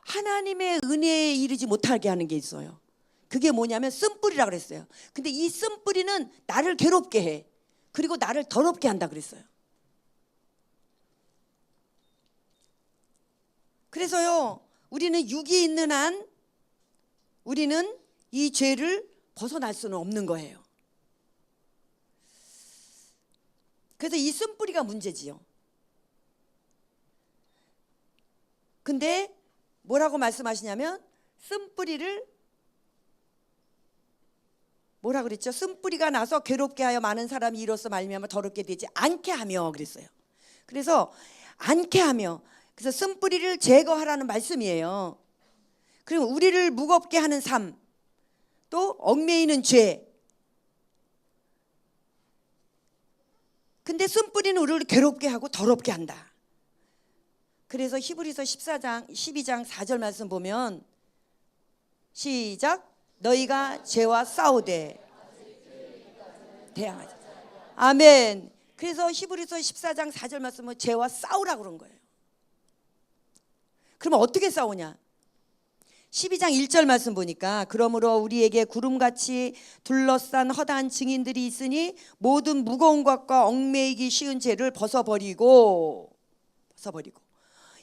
[SPEAKER 1] 하나님의 은혜에 이르지 못하게 하는 게 있어요. 그게 뭐냐면 쓴뿌리라 그랬어요. 근데 이 쓴뿌리는 나를 괴롭게 해. 그리고 나를 더럽게 한다 그랬어요. 그래서요, 우리는 육이 있는 한 우리는 이 죄를 벗어날 수는 없는 거예요. 그래서 이 쓴뿌리가 문제지요. 근데 뭐라고 말씀하시냐면 쓴뿌리를 뭐라 그랬죠? 쓴뿌리가 나서 괴롭게 하여 많은 사람이 이로써 말미암아 더럽게 되지 않게 하며 그랬어요. 그래서 않게 하며, 그래서 쓴뿌리를 제거하라는 말씀이에요. 그리고 우리를 무겁게 하는 삶, 또 얽매이는 죄. 근데 쓴뿌리는 우리를 괴롭게 하고 더럽게 한다. 그래서 히브리서 12장 4절 말씀 보면 시작. 너희가 죄와 싸우되 대항하자. 아멘. 그래서 히브리서 14장 4절 말씀은 죄와 싸우라 그런 거예요. 그러면 어떻게 싸우냐? 12장 1절 말씀 보니까 그러므로 우리에게 구름같이 둘러싼 허다한 증인들이 있으니 모든 무거운 것과 얽매이기 쉬운 죄를 벗어버리고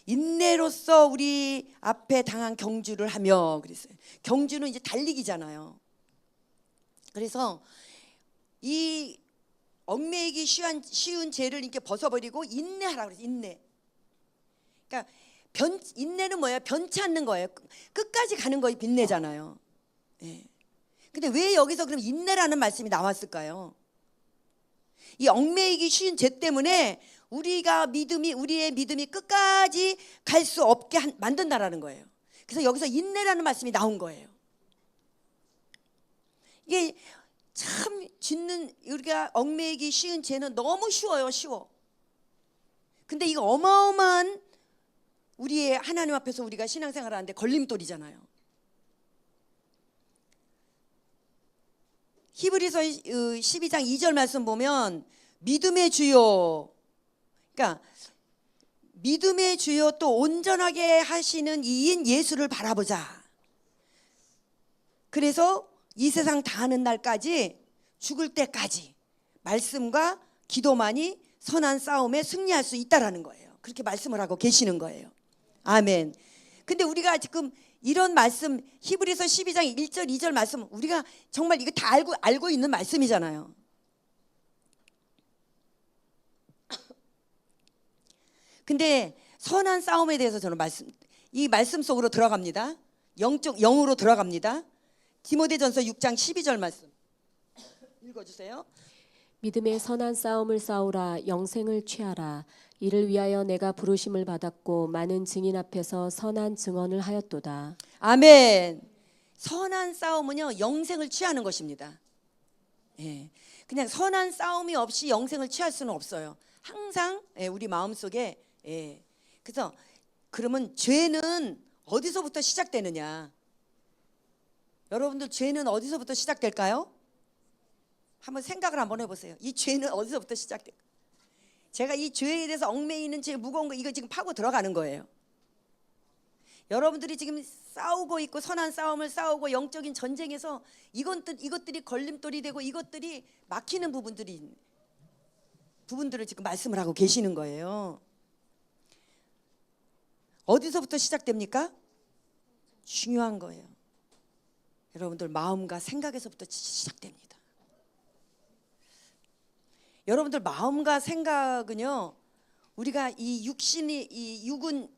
[SPEAKER 1] 인내로써 우리 앞에 당한 경주를 하며 그랬어요. 경주는 이제 달리기잖아요. 그래서 이 얽매이기 쉬운 죄를 이렇게 벗어버리고 인내하라고 그랬어요. 인내. 그러니까 인내는 뭐예요? 변치 않는 거예요. 끝까지 가는 거에 인내잖아요. 예. 근데 왜 여기서 그럼 인내라는 말씀이 나왔을까요? 이 얽매이기 쉬운 죄 때문에 우리의 믿음이 끝까지 갈 수 없게 만든다라는 거예요. 그래서 여기서 인내라는 말씀이 나온 거예요. 이게 참 우리가 얽매이기 쉬운 죄는 너무 쉬워요. 쉬워. 근데 이거 어마어마한 우리의 하나님 앞에서 우리가 신앙생활을 하는데 걸림돌이잖아요. 히브리서 12장 2절 말씀 보면 믿음의 주요, 그러니까 믿음의 주요 또 온전하게 하시는 이인 예수를 바라보자. 그래서 이 세상 다하는 날까지, 죽을 때까지 말씀과 기도만이 선한 싸움에 승리할 수 있다라는 거예요. 그렇게 말씀을 하고 계시는 거예요. 아멘. 근데 우리가 지금 이런 말씀, 히브리서 12장 1절 2절 말씀, 우리가 정말 이거 다 알고 있는 말씀이잖아요. 근데 선한 싸움에 대해서 저는 이 말씀 속으로 들어갑니다. 영으로 들어갑니다. 디모데전서 6장 12절 말씀 읽어주세요.
[SPEAKER 2] 믿음의 선한 싸움을 싸우라. 영생을 취하라. 이를 위하여 내가 부르심을 받았고 많은 증인 앞에서 선한 증언을 하였도다.
[SPEAKER 1] 아멘. 선한 싸움은요, 영생을 취하는 것입니다. 예. 그냥 선한 싸움이 없이 영생을 취할 수는 없어요. 항상 우리 마음속에, 그래서 그러면 죄는 어디서부터 시작되느냐? 여러분들 죄는 어디서부터 시작될까요? 한번 생각을 한번 해보세요. 이 죄는 어디서부터 시작될까요? 제가 이 죄에 대해서 얽매이는 죄 무거운 거 이거 지금 파고 들어가는 거예요. 여러분들이 지금 싸우고 있고 선한 싸움을 싸우고 영적인 전쟁에서 이것들이 걸림돌이 되고 이것들이 막히는 부분들을 지금 말씀을 하고 계시는 거예요. 어디서부터 시작됩니까? 중요한 거예요. 여러분들 마음과 생각에서부터 시작됩니다. 여러분들 마음과 생각은요, 우리가 이 육은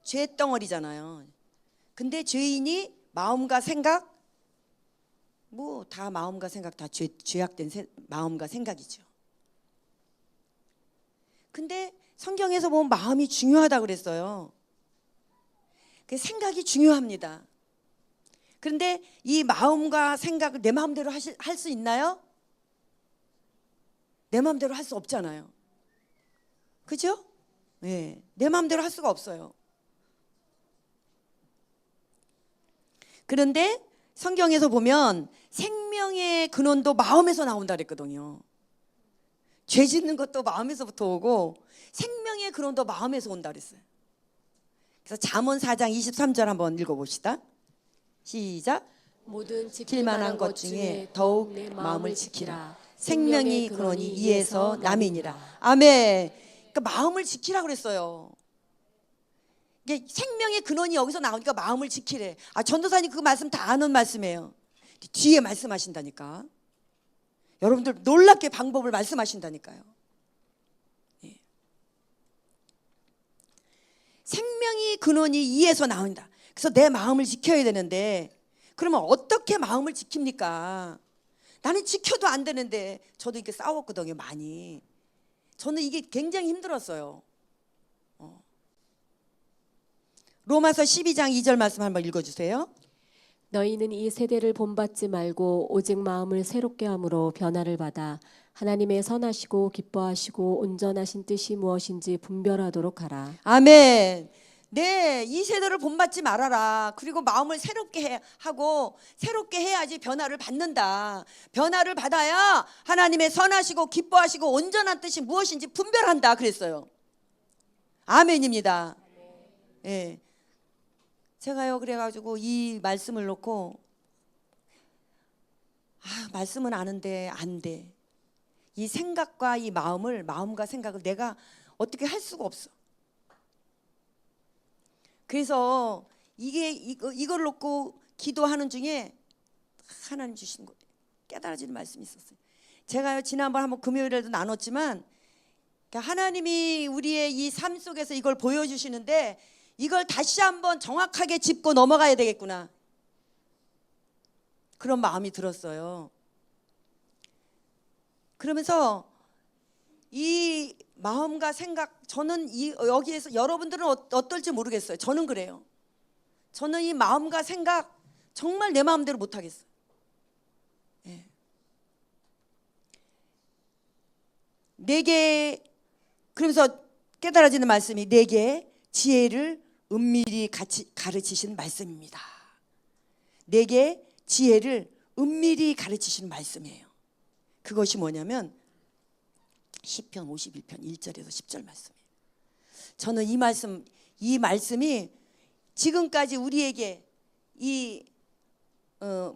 [SPEAKER 1] 죄덩어리잖아요. 근데 죄인이 마음과 생각, 뭐 다 마음과 생각 다 죄악된 마음과 생각이죠. 근데 성경에서 보면 마음이 중요하다고 그랬어요. 그 생각이 중요합니다. 그런데 이 마음과 생각을 내 마음대로 할 수 있나요? 내 마음대로 할 수 없잖아요. 그죠? 네, 내 마음대로 할 수가 없어요. 그런데 성경에서 보면 생명의 근원도 마음에서 나온다 그랬거든요. 죄 짓는 것도 마음에서부터 오고 생명의 근원도 마음에서 온다 그랬어요. 그래서 잠언 4장 23절 한번 읽어봅시다. 시작.
[SPEAKER 2] 모든
[SPEAKER 1] 지킬 만한 것 중에 더욱 내 마음을 지키라. 생명의 근원이 이에서 남이니라. 아멘. 그러니까 마음을 지키라 그랬어요. 이게 생명의 근원이 여기서 나오니까 마음을 지키래. 전도사님 그 말씀 다 아는 말씀이에요. 뒤에 말씀하신다니까. 여러분들 놀랍게 방법을 말씀하신다니까요. 예. 생명의 근원이 이에서 나온다. 그래서 내 마음을 지켜야 되는데, 그러면 어떻게 마음을 지킵니까? 나는 지켜도 안 되는데. 저도 이렇게 싸웠거든요, 많이. 저는 이게 굉장히 힘들었어요. 로마서 12장 2절 말씀 한번 읽어주세요.
[SPEAKER 2] 너희는 이 세대를 본받지 말고 오직 마음을 새롭게 함으로 변화를 받아 하나님의 선하시고 기뻐하시고 온전하신 뜻이 무엇인지 분별하도록 하라.
[SPEAKER 1] 아멘. 네, 이 세대를 본받지 말아라. 그리고 마음을 새롭게 하고 새롭게 해야지 변화를 받는다. 변화를 받아야 하나님의 선하시고 기뻐하시고 온전한 뜻이 무엇인지 분별한다 그랬어요. 아멘입니다. 예. 제가요 그래가지고 이 말씀을 놓고 말씀은 아는데 안 돼. 이 생각과 이 마음과 생각을 내가 어떻게 할 수가 없어. 그래서 이걸 놓고 기도하는 중에 하나님 주신 거 깨달아지는 말씀이 있었어요. 제가요 지난번 한번 금요일에도 나눴지만 하나님이 우리의 이 삶 속에서 이걸 보여주시는데 이걸 다시 한번 정확하게 짚고 넘어가야 되겠구나. 그런 마음이 들었어요. 그러면서 이 마음과 생각, 저는 여기에서 여러분들은 어떨지 모르겠어요. 저는 그래요. 저는 이 마음과 생각 정말 내 마음대로 못 하겠어요. 예. 내게, 그러면서 깨달아지는 말씀이 내게 지혜를 은밀히 가르치신 말씀입니다. 내게 지혜를 은밀히 가르치시는 말씀이에요. 그것이 뭐냐면 시편 51편 1절에서 10절 말씀이에요. 저는 이 말씀이 지금까지 우리에게 이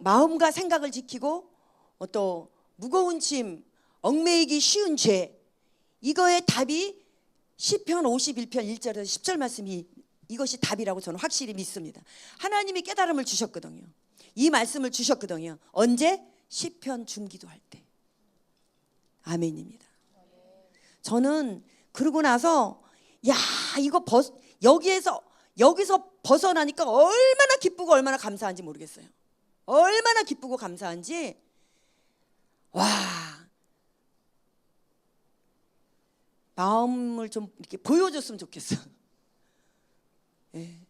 [SPEAKER 1] 마음과 생각을 지키고 또 무거운 짐, 얽매이기 쉬운 죄, 이거의 답이 시편 51편 1절에서 10절 말씀이 이것이 답이라고 저는 확실히 믿습니다. 하나님이 깨달음을 주셨거든요. 이 말씀을 주셨거든요. 언제? 시편 중기도할 때. 아멘입니다. 저는 그러고 나서 야, 이거 여기서 벗어나니까 얼마나 기쁘고 얼마나 감사한지 모르겠어요. 얼마나 기쁘고 감사한지. 와, 마음을 좀 이렇게 보여줬으면 좋겠어. 예.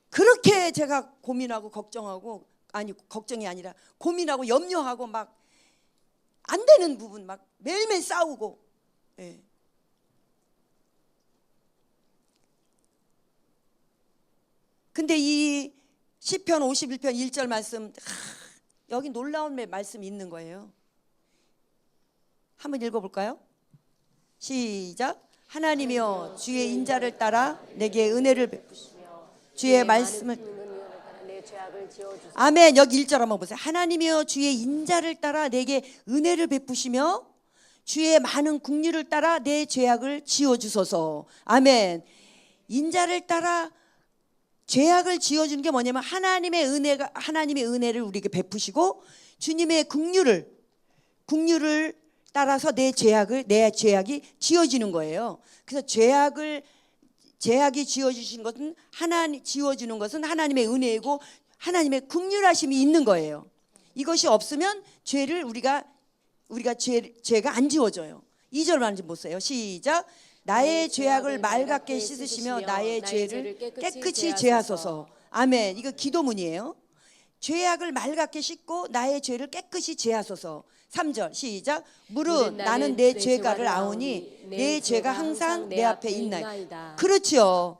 [SPEAKER 1] 그렇게 제가 고민하고 걱정하고, 아니 걱정이 아니라 고민하고 염려하고 막 안 되는 부분 막 매일매일 싸우고. 예. 근데 이 시편 51편 1절 말씀, 여기 놀라운 말씀이 있는 거예요. 한번 읽어볼까요? 시작. 하나님이여 주의 인자를 따라 내게 은혜를 베푸시며 주의 말씀을, 아멘. 여기 1절 한번 보세요. 하나님이여 주의 인자를 따라 내게 은혜를 베푸시며 주의 많은 긍휼을 따라 내 죄악을 지워주소서. 아멘. 인자를 따라 죄악을 지워주는 게 뭐냐면 하나님의 은혜를 우리에게 베푸시고 주님의 긍휼을 따라서 내 죄악이 지워지는 거예요. 그래서 죄악이 지워주신 것은 지워주는 것은 하나님의 은혜이고 하나님의 긍휼하심이 있는 거예요. 이것이 없으면 죄가 안 지워져요. 2절만 좀 보세요. 시작. 나의 죄악을 맑게 씻으시며 나의 죄를 깨끗이 제하소서. 아멘. 이거 기도문이에요. 죄악을 맑게 씻고 나의 죄를 깨끗이 제하소서. 3절 시작. 물은 나는 내 죄가를 아오니 내 죄가 항상 내 앞에 있나이다. 그렇죠.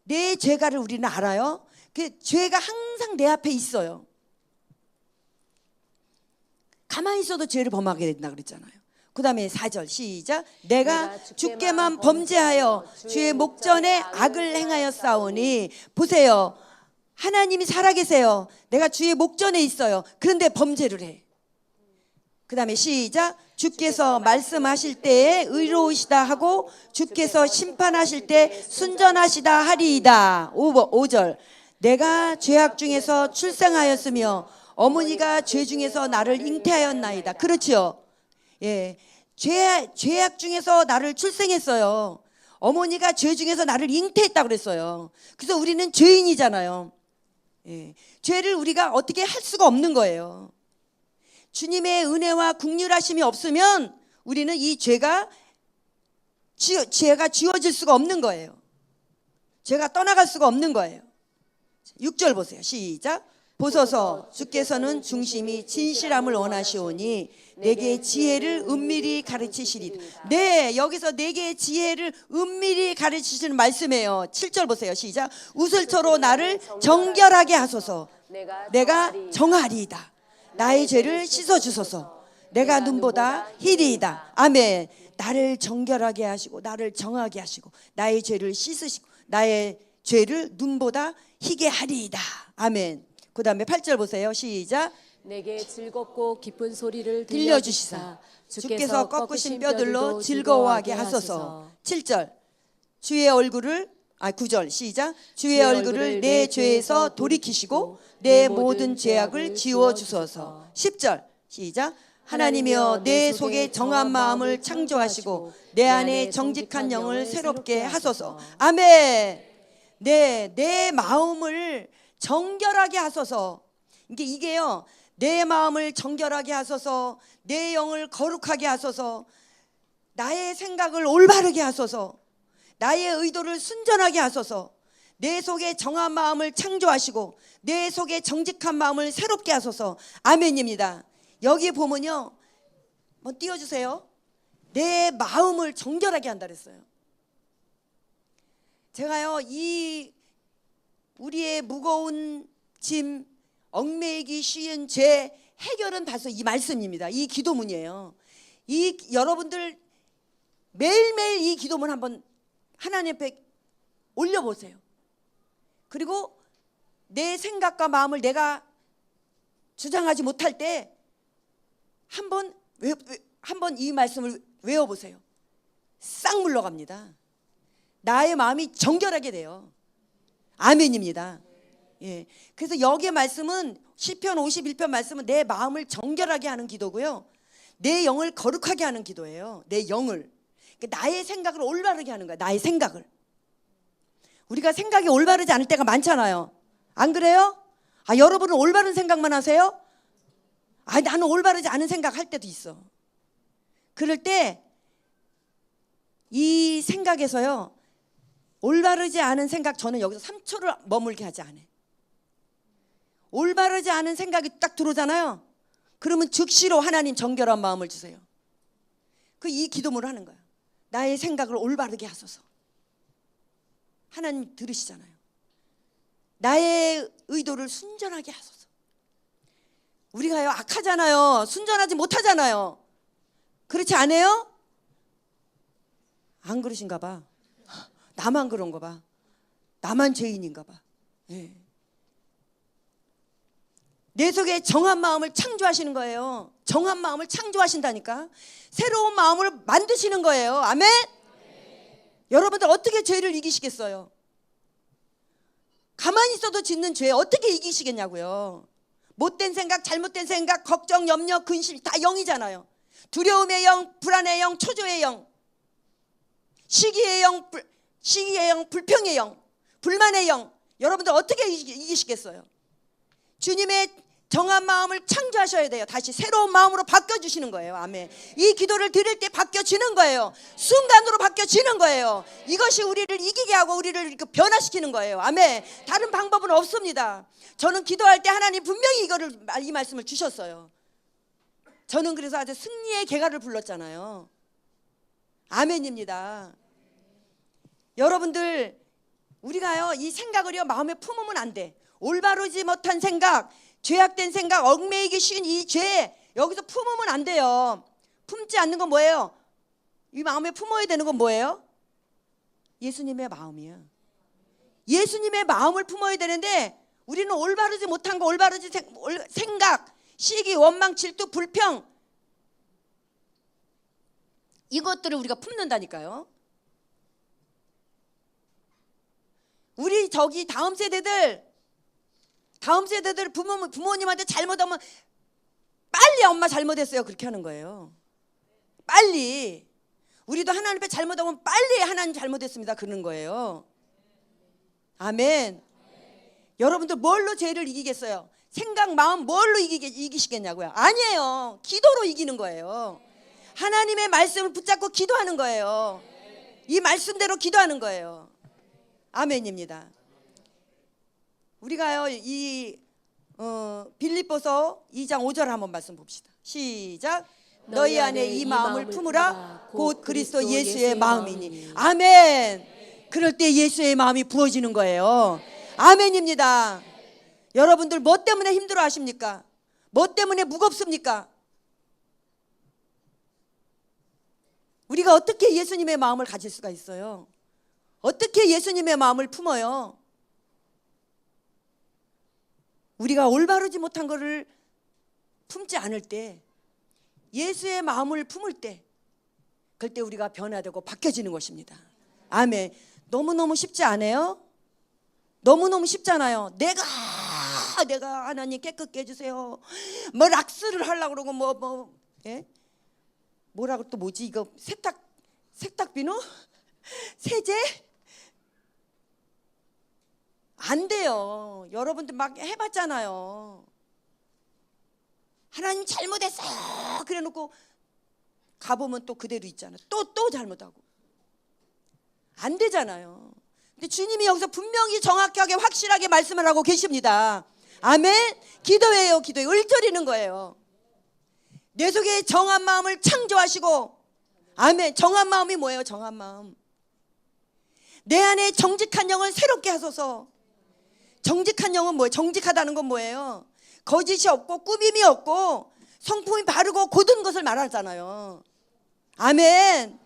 [SPEAKER 1] 내 죄가를 우리는 알아요. 그 죄가 항상 내 앞에 있어요. 가만히 있어도 죄를 범하게 된다 그랬잖아요. 그 다음에 4절 시작. 내가 주께만 범죄하여 주의 목전에 악을 행하였사오니. 보세요. 하나님이 살아계세요. 내가 주의 목전에 있어요. 그런데 범죄를 해. 그 다음에 시작. 주께서 말씀하실 때에 의로우시다 하고 주께서 심판하실 때 순전하시다 하리이다. 5절. 내가 죄악 중에서 출생하였으며 어머니가 죄 중에서 나를 잉태하였나이다. 그렇죠. 예, 죄악 중에서 나를 출생했어요. 어머니가 죄 중에서 나를 잉태했다고 그랬어요. 그래서 우리는 죄인이잖아요. 예, 죄를 우리가 어떻게 할 수가 없는 거예요. 주님의 은혜와 긍휼하심이 없으면 우리는 이 죄가 지워질 수가 없는 거예요. 죄가 떠나갈 수가 없는 거예요. 6절 보세요. 시작. 보소서 주께서는 중심이 진실함을 원하시오니 내게 지혜를 은밀히 가르치시리다. 네, 여기서 내게 지혜를 은밀히 가르치시는 말씀이에요. 7절 보세요. 시작. 우슬초로 나를 정결하게 하소서. 내가 정하리이다. 나의 죄를 씻어주소서. 내가 눈보다 희리이다. 아멘. 나를 정결하게 하시고 나를 정하게 하시고 나의 죄를 씻으시고 나의 죄를 눈보다 희게 하리이다. 아멘. 그 다음에 8절 보세요. 시작.
[SPEAKER 2] 내게 즐겁고 기쁜 소리를
[SPEAKER 1] 들려주시사 주께서 꺾으신 뼈들로 즐거워하게 하소서. 7절. 9절 시작. 주의 얼굴을 내 죄에서 돌이키시고 내 모든 죄악을 지워주소서. 10절 시작. 하나님이여 내 속에 정한 마음을 창조하시고 내 안에 정직한 영을 새롭게 하소서. 아멘. 네, 내 마음을 정결하게 하소서. 이게요, 내 마음을 정결하게 하소서, 내 영을 거룩하게 하소서. 나의 생각을 올바르게 하소서. 나의 의도를 순전하게 하소서. 내 속에 정한 마음을 창조하시고 내 속에 정직한 마음을 새롭게 하소서. 아멘입니다. 여기 보면요, 한번 띄워주세요. 내 마음을 정결하게 한다 그랬어요. 제가요, 이 우리의 무거운 짐, 얽매이기 쉬운 죄 해결은 벌써 이 말씀입니다. 이 기도문이에요. 이 여러분들 매일매일 이 기도문 한번 하나님 앞에 올려보세요. 그리고 내 생각과 마음을 내가 주장하지 못할 때 한번 이 말씀을 외워보세요. 싹 물러갑니다. 나의 마음이 정결하게 돼요. 아멘입니다. 예. 그래서 여기의 말씀은 시편 51편 말씀은 내 마음을 정결하게 하는 기도고요. 내 영을 거룩하게 하는 기도예요. 내 영을. 그러니까 나의 생각을 올바르게 하는 거야. 나의 생각을. 우리가 생각이 올바르지 않을 때가 많잖아요. 안 그래요? 아, 여러분은 올바른 생각만 하세요? 아, 나는 올바르지 않은 생각 할 때도 있어. 그럴 때 이 생각에서요, 올바르지 않은 생각, 저는 여기서 3초를 머물게 하지 않아요. 올바르지 않은 생각이 딱 들어오잖아요. 그러면 즉시로 하나님 정결한 마음을 주세요. 그 이 기도문을 하는 거야. 나의 생각을 올바르게 하소서. 하나님 들으시잖아요. 나의 의도를 순전하게 하소서. 우리가요, 악하잖아요. 순전하지 못하잖아요. 그렇지 않아요? 안 그러신가 봐. 나만 그런가 봐. 나만 죄인인가 봐. 예. 내 속에 정한 마음을 창조하시는 거예요. 정한 마음을 창조하신다니까. 새로운 마음을 만드시는 거예요. 아멘? 여러분들 어떻게 죄를 이기시겠어요? 가만히 있어도 짓는 죄 어떻게 이기시겠냐고요. 못된 생각, 잘못된 생각, 걱정, 염려, 근심 다 영이잖아요. 두려움의 영, 불안의 영, 초조의 영, 시기의 영, 불평의 영, 불만의 영. 여러분들 어떻게 이기시겠어요? 주님의 정한 마음을 창조하셔야 돼요. 다시 새로운 마음으로 바꿔주시는 거예요. 아멘. 이 기도를 드릴 때 바뀌어지는 거예요. 순간으로 바뀌어지는 거예요. 이것이 우리를 이기게 하고 우리를 이렇게 변화시키는 거예요. 아멘. 다른 방법은 없습니다. 저는 기도할 때 하나님 분명히 이 말씀을 주셨어요. 저는 그래서 아주 승리의 개가를 불렀잖아요. 아멘입니다. 여러분들, 우리가요, 이 생각을요, 마음에 품으면 안 돼. 올바르지 못한 생각, 죄악된 생각, 얽매이기 쉬운 이 죄, 여기서 품으면 안 돼요. 품지 않는 건 뭐예요? 이 마음에 품어야 되는 건 뭐예요? 예수님의 마음이에요. 예수님의 마음을 품어야 되는데 우리는 올바르지 못한 거, 올바르지 생각, 시기, 원망, 질투, 불평, 이것들을 우리가 품는다니까요. 우리 저기 다음 세대들 부모님한테 잘못하면 빨리 엄마 잘못했어요 그렇게 하는 거예요. 빨리. 우리도 하나님 앞에 잘못하면 빨리 하나님 잘못했습니다 그러는 거예요. 아멘. 여러분들 뭘로 죄를 이기겠어요? 생각, 마음 뭘로 이기시겠냐고요? 아니에요. 기도로 이기는 거예요. 하나님의 말씀을 붙잡고 기도하는 거예요. 이 말씀대로 기도하는 거예요. 아멘입니다. 우리가요, 이 빌립보서 2장 5절 한번 말씀 봅시다. 시작. 너희 안에 이 마음을 품으라. 곧 그리스도 예수의 마음이니. 아멘. 그럴 때 예수의 마음이 부어지는 거예요. 아멘입니다. 여러분들 뭐 때문에 힘들어 하십니까? 뭐 때문에 무겁습니까? 우리가 어떻게 예수님의 마음을 가질 수가 있어요? 어떻게 예수님의 마음을 품어요? 우리가 올바르지 못한 것을 품지 않을 때, 예수의 마음을 품을 때, 그럴 때 우리가 변화되고 바뀌어지는 것입니다. 아멘. 너무너무 쉽지 않아요? 너무너무 쉽잖아요. 내가 하나님 깨끗게 해주세요. 뭐 락스를 하려고 그러고 예? 뭐라고 또 뭐지 이거 세탁비누? 세제? 안 돼요. 여러분들 막 해봤잖아요. 하나님 잘못했어요 그래 놓고 가보면 또 그대로 있잖아. 또 잘못하고. 안 되잖아요. 근데 주님이 여기서 분명히 정확하게 확실하게 말씀을 하고 계십니다. 아멘. 기도해요. 기도해. 을저리는 거예요. 내 속에 정한 마음을 창조하시고, 아멘. 정한 마음이 뭐예요? 정한 마음. 내 안에 정직한 영을 새롭게 하소서. 정직한 영은 뭐예요? 정직하다는 건 뭐예요? 거짓이 없고 꾸밈이 없고 성품이 바르고 고든 것을 말하잖아요. 아멘.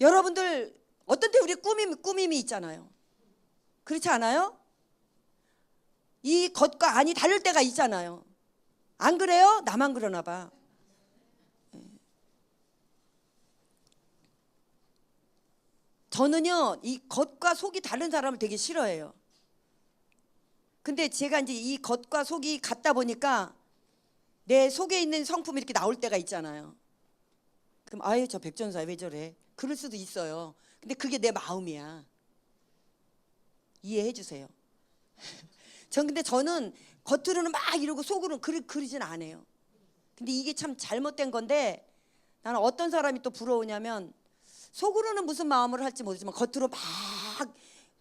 [SPEAKER 1] 여러분들 어떤 때 우리 꾸밈이 있잖아요. 그렇지 않아요? 이 겉과 안이 다를 때가 있잖아요. 안 그래요? 나만 그러나 봐. 저는요, 이 겉과 속이 다른 사람을 되게 싫어해요. 근데 제가 이제 이 겉과 속이 같다 보니까 내 속에 있는 성품이 이렇게 나올 때가 있잖아요. 그럼 아유, 저 백전사 왜 저래? 그럴 수도 있어요. 근데 그게 내 마음이야. 이해해 주세요. 근데 저는 겉으로는 막 이러고 속으로는 그러진 않아요. 근데 이게 참 잘못된 건데, 나는 어떤 사람이 또 부러우냐면 속으로는 무슨 마음을 할지 모르지만 겉으로 막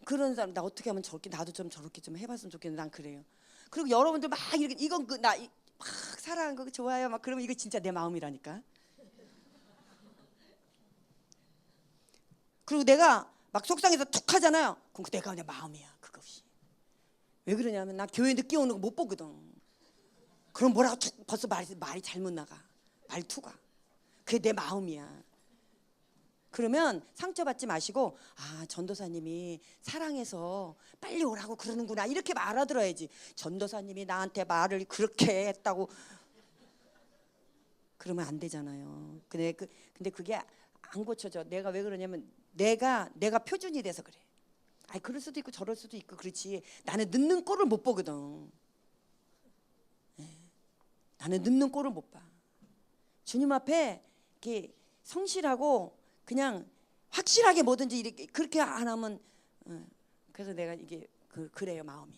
[SPEAKER 1] 그런 사람, 나 어떻게 하면 저렇게, 나도 좀 저렇게 좀 해봤으면 좋겠는데, 난 그래요. 그리고 여러분들 막 이렇게 이건 나 막 사랑하는 거 좋아요 막 그러면 이거 진짜 내 마음이라니까. 그리고 내가 막 속상해서 툭 하잖아요. 그럼 내가 내 마음이야. 그것이. 왜 그러냐면 나 교회 늦게 오는 거 못 보거든. 그럼 뭐라고 툭 벌써 말이 잘못 나가. 말투가. 그게 내 마음이야. 그러면 상처받지 마시고, 아, 전도사님이 사랑해서 빨리 오라고 그러는구나, 이렇게 알아들어야지. 전도사님이 나한테 말을 그렇게 했다고 그러면 안 되잖아요. 근데 그게 안 고쳐져. 내가 왜 그러냐면 내가 표준이 돼서 그래. 아니, 그럴 수도 있고 저럴 수도 있고 그렇지. 나는 늦는 꼴을 못 보거든. 나는 늦는 꼴을 못 봐. 주님 앞에 이렇게 성실하고 그냥 확실하게 뭐든지 이렇게 그렇게 안 하면, 그래서 내가 이게 그래요, 마음이.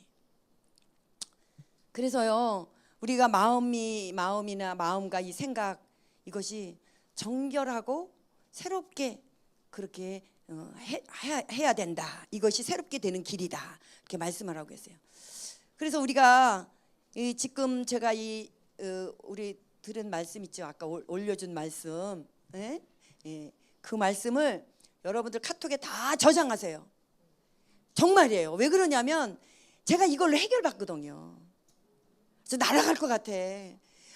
[SPEAKER 1] 그래서요, 우리가 마음이나 마음과 이 생각, 이것이 정결하고 새롭게 그렇게 해야 된다. 이것이 새롭게 되는 길이다. 이렇게 말씀을 하고 계세요. 그래서 우리가 지금 제가 우리 들은 말씀 있죠. 아까 올려준 말씀. 예? 예. 그 말씀을 여러분들 카톡에 다 저장하세요. 정말이에요. 왜 그러냐면 제가 이걸로 해결받거든요. 그래서 날아갈 것 같아.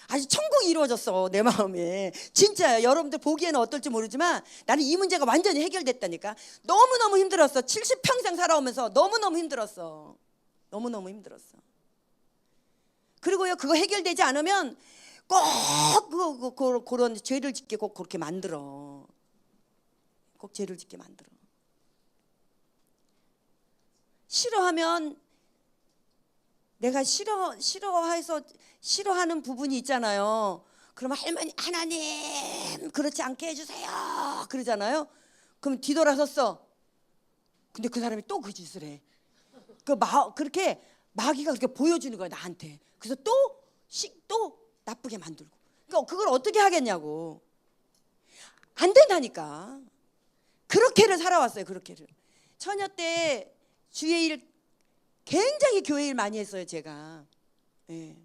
[SPEAKER 1] 아주 천국이 이루어졌어, 내 마음에. 진짜요. 여러분들 보기에는 어떨지 모르지만 나는 이 문제가 완전히 해결됐다니까. 너무너무 힘들었어. 70평생 살아오면서 너무너무 힘들었어. 너무너무 힘들었어. 그리고요, 그거 해결되지 않으면 꼭 그런 죄를 짓게 꼭 그렇게 만들어. 꼭 죄를 짓게 만들어. 싫어하면 내가 싫어해서 싫어하는 부분이 있잖아요. 그러면 하나님 그렇지 않게 해주세요 그러잖아요. 그럼 뒤돌아섰어. 근데 그 사람이 또 그 짓을 해. 그렇게 마귀가 그렇게 보여주는 거야, 나한테. 그래서 또 나쁘게 만들고. 그러니까 그걸 어떻게 하겠냐고. 안 된다니까. 그렇게를 살아왔어요. 그렇게를. 처녀 때 주의 일 굉장히 교회 일 많이 했어요, 제가. 예.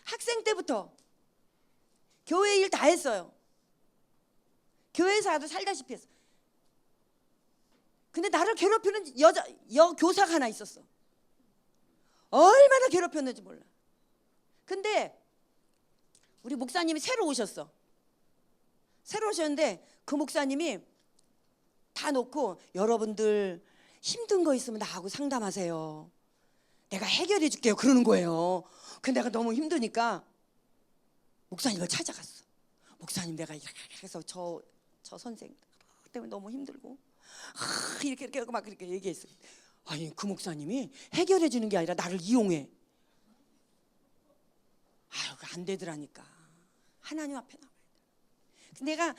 [SPEAKER 1] 학생 때부터 교회 일 다 했어요. 교회에서 살다시피 했어. 근데 나를 괴롭히는 여교사가 하나 있었어. 얼마나 괴롭혔는지 몰라. 근데 우리 목사님이 새로 오셨어. 새로 오셨는데 그 목사님이 다 놓고, 여러분들 힘든 거 있으면 나하고 상담하세요. 내가 해결해 줄게요. 그러는 거예요. 근데 내가 너무 힘드니까 목사님을 찾아갔어. 목사님, 내가 이렇게 해서 저 선생 때문에 너무 힘들고 이렇게 막 그렇게 얘기했어요. 아니, 그 목사님이 해결해 주는 게 아니라 나를 이용해. 아유, 안 되더라니까. 하나님 앞에 나와야 돼. 내가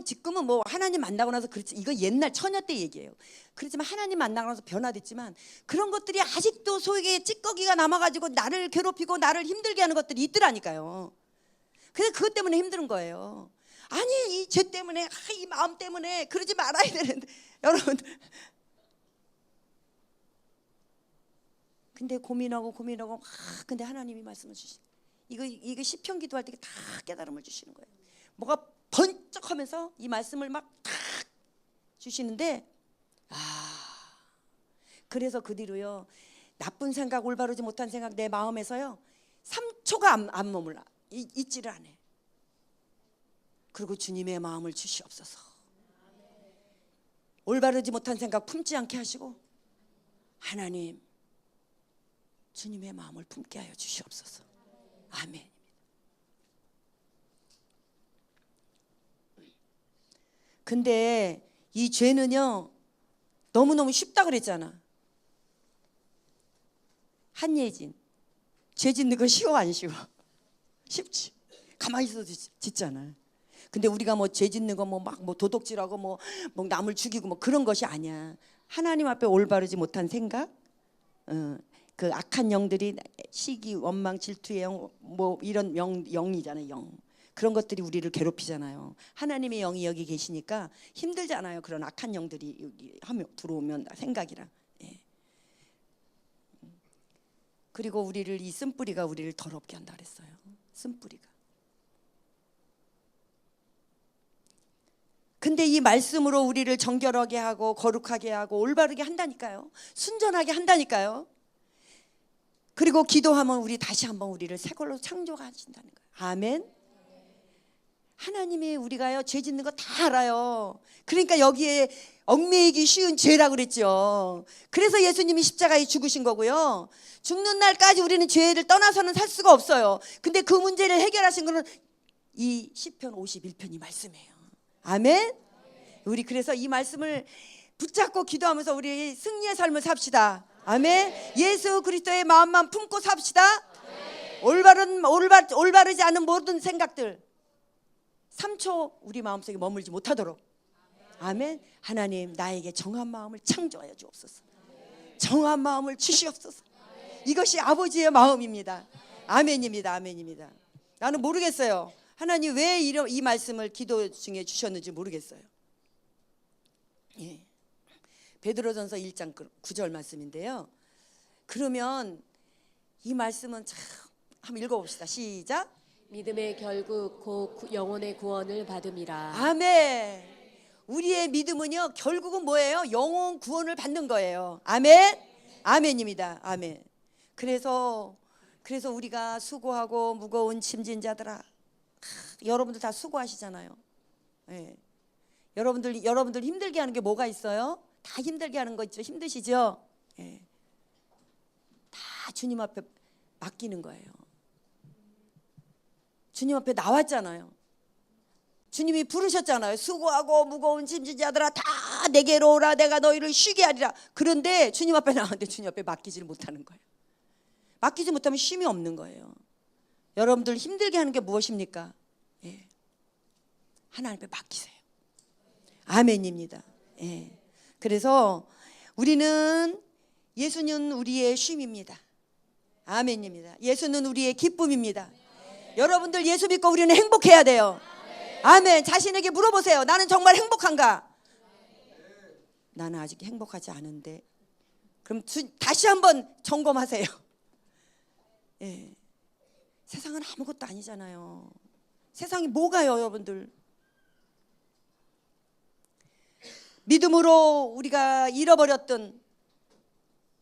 [SPEAKER 1] 지금은 뭐 하나님 만나고 나서 그렇지, 이거 옛날 처녀 때 얘기예요. 그렇지만 하나님 만나고 나서 변화됐지만 그런 것들이 아직도 속에 찌꺼기가 남아가지고 나를 괴롭히고 나를 힘들게 하는 것들이 있더라니까요. 근데 그것 때문에 힘든 거예요. 아니 이 죄 때문에, 이 마음 때문에 그러지 말아야 되는데 여러분들. 근데 고민하고 막, 근데 하나님이 말씀을 주시는, 이거 시편 기도할 때 다 깨달음을 주시는 거예요. 뭐가 번쩍하면서 이 말씀을 막 탁 주시는데, 그래서 그 뒤로요, 나쁜 생각, 올바르지 못한 생각 내 마음에서요 3초가 안 머물러 있지를 않아. 그리고 주님의 마음을 주시옵소서. 올바르지 못한 생각 품지 않게 하시고, 하나님 주님의 마음을 품게 하여 주시옵소서. 아멘. 근데 이 죄는요 너무너무 쉽다 그랬잖아. 한예진, 죄 짓는 거 쉬워 안 쉬워? 쉽지. 가만히 있어도 짓잖아. 근데 우리가 뭐 죄 짓는 거 막 도둑질하고 뭐 남을 죽이고 뭐 그런 것이 아니야. 하나님 앞에 올바르지 못한 생각, 그 악한 영들이, 시기, 원망, 질투의 영, 뭐 이런 영이잖아요. 영. 그런 것들이 우리를 괴롭히잖아요. 하나님의 영이 여기 계시니까 힘들잖아요. 그런 악한 영들이 여기 하며 들어오면 생각이랑. 예. 그리고 우리를, 이 쓴뿌리가 우리를 더럽게 한다 그랬어요. 쓴뿌리가. 근데 이 말씀으로 우리를 정결하게 하고 거룩하게 하고 올바르게 한다니까요. 순전하게 한다니까요. 그리고 기도하면 우리 다시 한번 우리를 새 걸로 창조하신다는 거예요. 아멘. 하나님이 우리가요 죄 짓는 거 다 알아요. 그러니까 여기에 얽매이기 쉬운 죄라고 그랬죠. 그래서 예수님이 십자가에 죽으신 거고요. 죽는 날까지 우리는 죄를 떠나서는 살 수가 없어요. 근데 그 문제를 해결하신 거는 이 시편 51편이 말씀이에요. 아멘. 우리 그래서 이 말씀을 붙잡고 기도하면서 우리 승리의 삶을 삽시다. 아멘. 예수 그리스도의 마음만 품고 삽시다. 올바르지 않은 모든 생각들 3초 우리 마음속에 머물지 못하도록. 아멘. 하나님 나에게 정한 마음을 창조하여 주옵소서. 정한 마음을 주시옵소서. 이것이 아버지의 마음입니다. 아멘입니다. 아멘입니다. 나는 모르겠어요. 하나님 왜 이 말씀을 기도 중에 주셨는지 모르겠어요. 예. 베드로전서 1장 9절 말씀인데요. 그러면 이 말씀은 참 한번 읽어봅시다. 시작.
[SPEAKER 2] 믿음의 결국 곧 영혼의 구원을 받음이라.
[SPEAKER 1] 아멘. 우리의 믿음은요 결국은 뭐예요? 영혼 구원을 받는 거예요. 아멘. 아멘입니다. 아멘. 그래서 우리가 수고하고 무거운 짐진 자들아, 여러분들 다 수고하시잖아요. 예. 여러분들 힘들게 하는 게 뭐가 있어요? 다 힘들게 하는 거 있죠. 힘드시죠? 예. 다 주님 앞에 맡기는 거예요. 주님 앞에 나왔잖아요. 주님이 부르셨잖아요. 수고하고 무거운 짐진 자들아 다 내게로 오라, 내가 너희를 쉬게 하리라. 그런데 주님 앞에 나왔는데 주님 앞에 맡기지를 못하는 거예요. 맡기지 못하면 쉼이 없는 거예요. 여러분들 힘들게 하는 게 무엇입니까? 예. 하나님 앞에 맡기세요. 아멘입니다. 예. 그래서 우리는, 예수는 우리의 쉼입니다. 아멘입니다. 예수는 우리의 기쁨입니다. 여러분들 예수 믿고 우리는 행복해야 돼요. 아멘. 자신에게 물어보세요. 나는 정말 행복한가? 나는 아직 행복하지 않은데. 그럼 다시 한번 점검하세요. 예. 세상은 아무것도 아니잖아요. 세상이 뭐가요, 여러분들? 믿음으로 우리가 잃어버렸던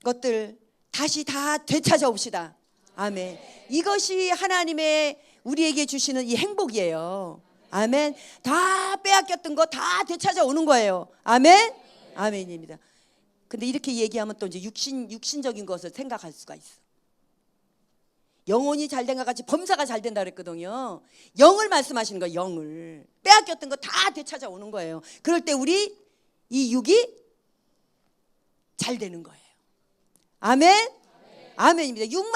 [SPEAKER 1] 것들 다시 다 되찾아옵시다. 아멘. 이것이 하나님의 우리에게 주시는 이 행복이에요. 아멘. 다 빼앗겼던 거 다 되찾아오는 거예요. 아멘. 아멘입니다. 근데 이렇게 얘기하면 또 이제 육신적인 것을 생각할 수가 있어. 영혼이 잘된 것 같이 범사가 잘 된다 그랬거든요. 영을 말씀하시는 거예요. 영을 빼앗겼던 거 다 되찾아오는 거예요. 그럴 때 우리 이 육이 잘 되는 거예요. 아멘. 아멘입니다. 육만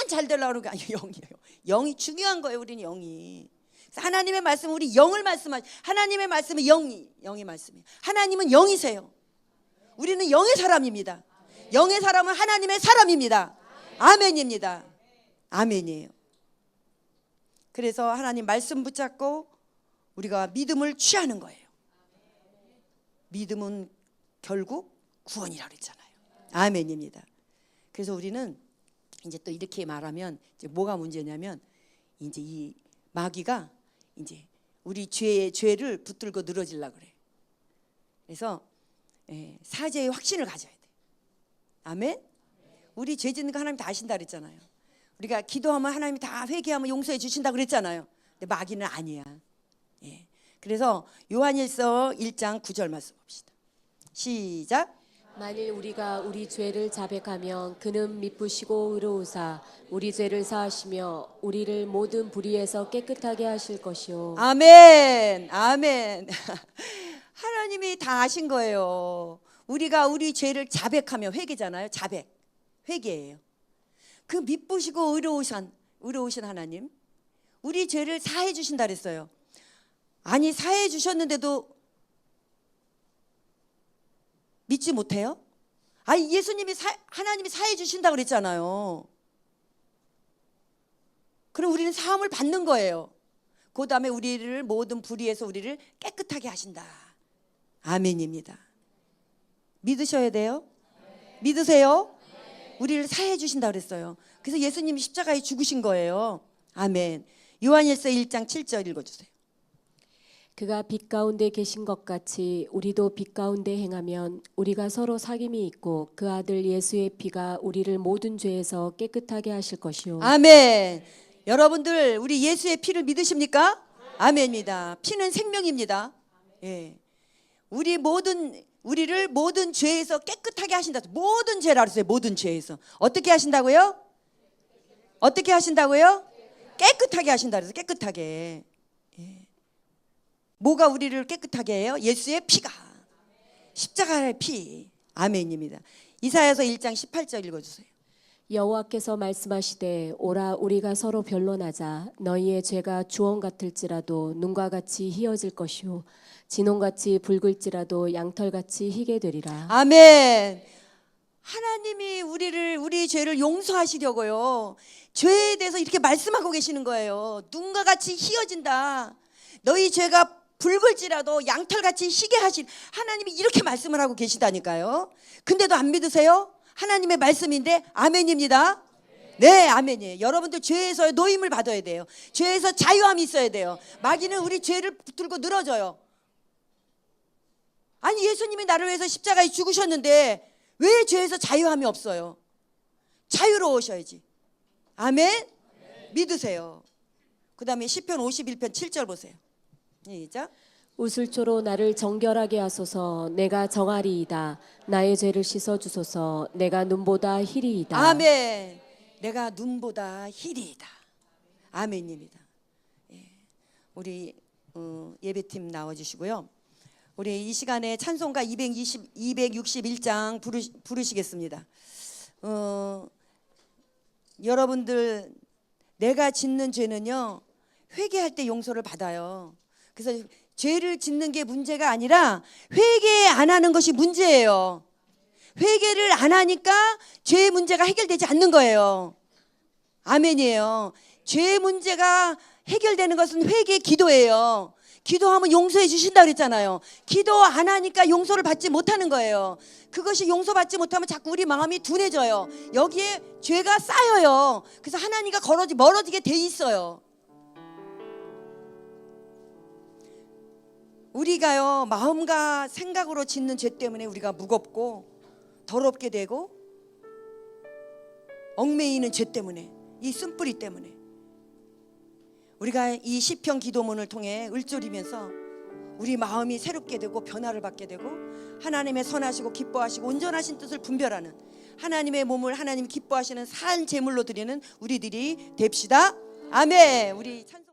[SPEAKER 1] 잘 되려고 하는 게 아니에요. 영이에요. 영이 중요한 거예요. 우리는 영이. 하나님의 말씀, 우리 영을 하나님의 말씀은 영의 말씀이에요. 하나님은 영이세요. 우리는 영의 사람입니다. 영의 사람은 하나님의 사람입니다. 아멘입니다. 아멘이에요. 그래서 하나님 말씀 붙잡고 우리가 믿음을 취하는 거예요. 믿음은 결국 구원이라고 그랬잖아요. 아멘입니다. 그래서 우리는 이제 또 이렇게 말하면 이제 뭐가 문제냐면 이제 이 마귀가 이제 우리 죄를 붙들고 늘어지려고 그래. 그래서 사죄의 확신을 가져야 돼. 아멘. 우리 죄 짓는 거 하나님 다 아신다 그랬잖아요. 우리가 기도하면 하나님이 다 회개하면 용서해 주신다 그랬잖아요. 근데 마귀는 아니야. 예. 그래서 요한일서 1장 9절 말씀 봅시다. 시작.
[SPEAKER 2] 만일 우리가 우리 죄를 자백하면 그는 미쁘시고 의로우사 우리 죄를 사하시며 우리를 모든 불의에서 깨끗하게 하실 것이요.
[SPEAKER 1] 아멘. 아멘. 하나님이 다 아신 거예요. 우리가 우리 죄를 자백하면 회개잖아요. 자백. 회개예요. 그 미쁘시고 의로우신 하나님 우리 죄를 사해 주신다 그랬어요. 아니 사해 주셨는데도 믿지 못해요? 아니 예수님이 하나님이 사해 주신다 그랬잖아요. 그럼 우리는 사함을 받는 거예요. 그 다음에 우리를 모든 불의에서 우리를 깨끗하게 하신다. 아멘입니다. 믿으셔야 돼요. 믿으세요? 우리를 사해 주신다 그랬어요. 그래서 예수님이 십자가에 죽으신 거예요. 아멘. 요한일서 1장 7절 읽어주세요.
[SPEAKER 2] 그가 빛 가운데 계신 것 같이 우리도 빛 가운데 행하면 우리가 서로 사귐이 있고 그 아들 예수의 피가 우리를 모든 죄에서 깨끗하게 하실 것이요.
[SPEAKER 1] 아멘. 여러분들 우리 예수의 피를 믿으십니까? 아멘입니다. 피는 생명입니다. 예. 우리를 모든 죄에서 깨끗하게 하신다. 모든 죄라 그랬어요. 모든 죄에서. 어떻게 하신다고요? 어떻게 하신다고요? 깨끗하게 하신다 그래서 깨끗하게. 예. 뭐가 우리를 깨끗하게 해요? 예수의 피가. 십자가의 피. 아멘입니다. 이사야서 1장 18절 읽어주세요.
[SPEAKER 2] 여호와께서 말씀하시되 오라 우리가 서로 변론하자 너희의 죄가 주홍 같을지라도 눈과 같이 희어질 것이요 진홍같이 붉을지라도 양털같이 희게 되리라.
[SPEAKER 1] 아멘. 하나님이 우리 죄를 용서하시려고요. 죄에 대해서 이렇게 말씀하고 계시는 거예요. 눈과 같이 희어진다. 너희 죄가 붉을지라도 양털같이 희게 하신 하나님이 이렇게 말씀을 하고 계시다니까요. 근데도 안 믿으세요? 하나님의 말씀인데 아멘입니다. 네, 아멘이에요. 여러분들 죄에서 노임을 받아야 돼요. 죄에서 자유함이 있어야 돼요. 마귀는 우리 죄를 붙들고 늘어져요. 아니 예수님이 나를 위해서 십자가에 죽으셨는데 왜 죄에서 자유함이 없어요? 자유로우셔야지. 아멘. 믿으세요. 그 다음에 시편 51편 7절 보세요. 시작.
[SPEAKER 2] 우슬초로 나를 정결하게 하소서 내가 정하리이다. 나의 죄를 씻어주소서 내가 눈보다 희리이다.
[SPEAKER 1] 아멘. 내가 눈보다 희리이다. 아멘입니다. 예. 우리 예배팀 나와주시고요. 우리 이 시간에 찬송가 261장 부르시겠습니다. 여러분들 내가 짓는 죄는요 회개할 때 용서를 받아요. 그래서 죄를 짓는 게 문제가 아니라 회개 안 하는 것이 문제예요. 회개를 안 하니까 죄의 문제가 해결되지 않는 거예요. 아멘이에요. 죄의 문제가 해결되는 것은 회개 기도예요. 기도하면 용서해 주신다 그랬잖아요. 기도 안 하니까 용서를 받지 못하는 거예요. 그것이 용서받지 못하면 자꾸 우리 마음이 둔해져요. 여기에 죄가 쌓여요. 그래서 하나님과 멀어지게 돼 있어요. 우리가요 마음과 생각으로 짓는 죄 때문에 우리가 무겁고 더럽게 되고 얽매이는 죄 때문에 이 쓴뿌리 때문에 우리가 이 시편 기도문을 통해 을조리면서 우리 마음이 새롭게 되고 변화를 받게 되고 하나님의 선하시고 기뻐하시고 온전하신 뜻을 분별하는 하나님의 몸을 하나님 기뻐하시는 산 제물로 드리는 우리들이 됩시다. 아멘. 우리 찬송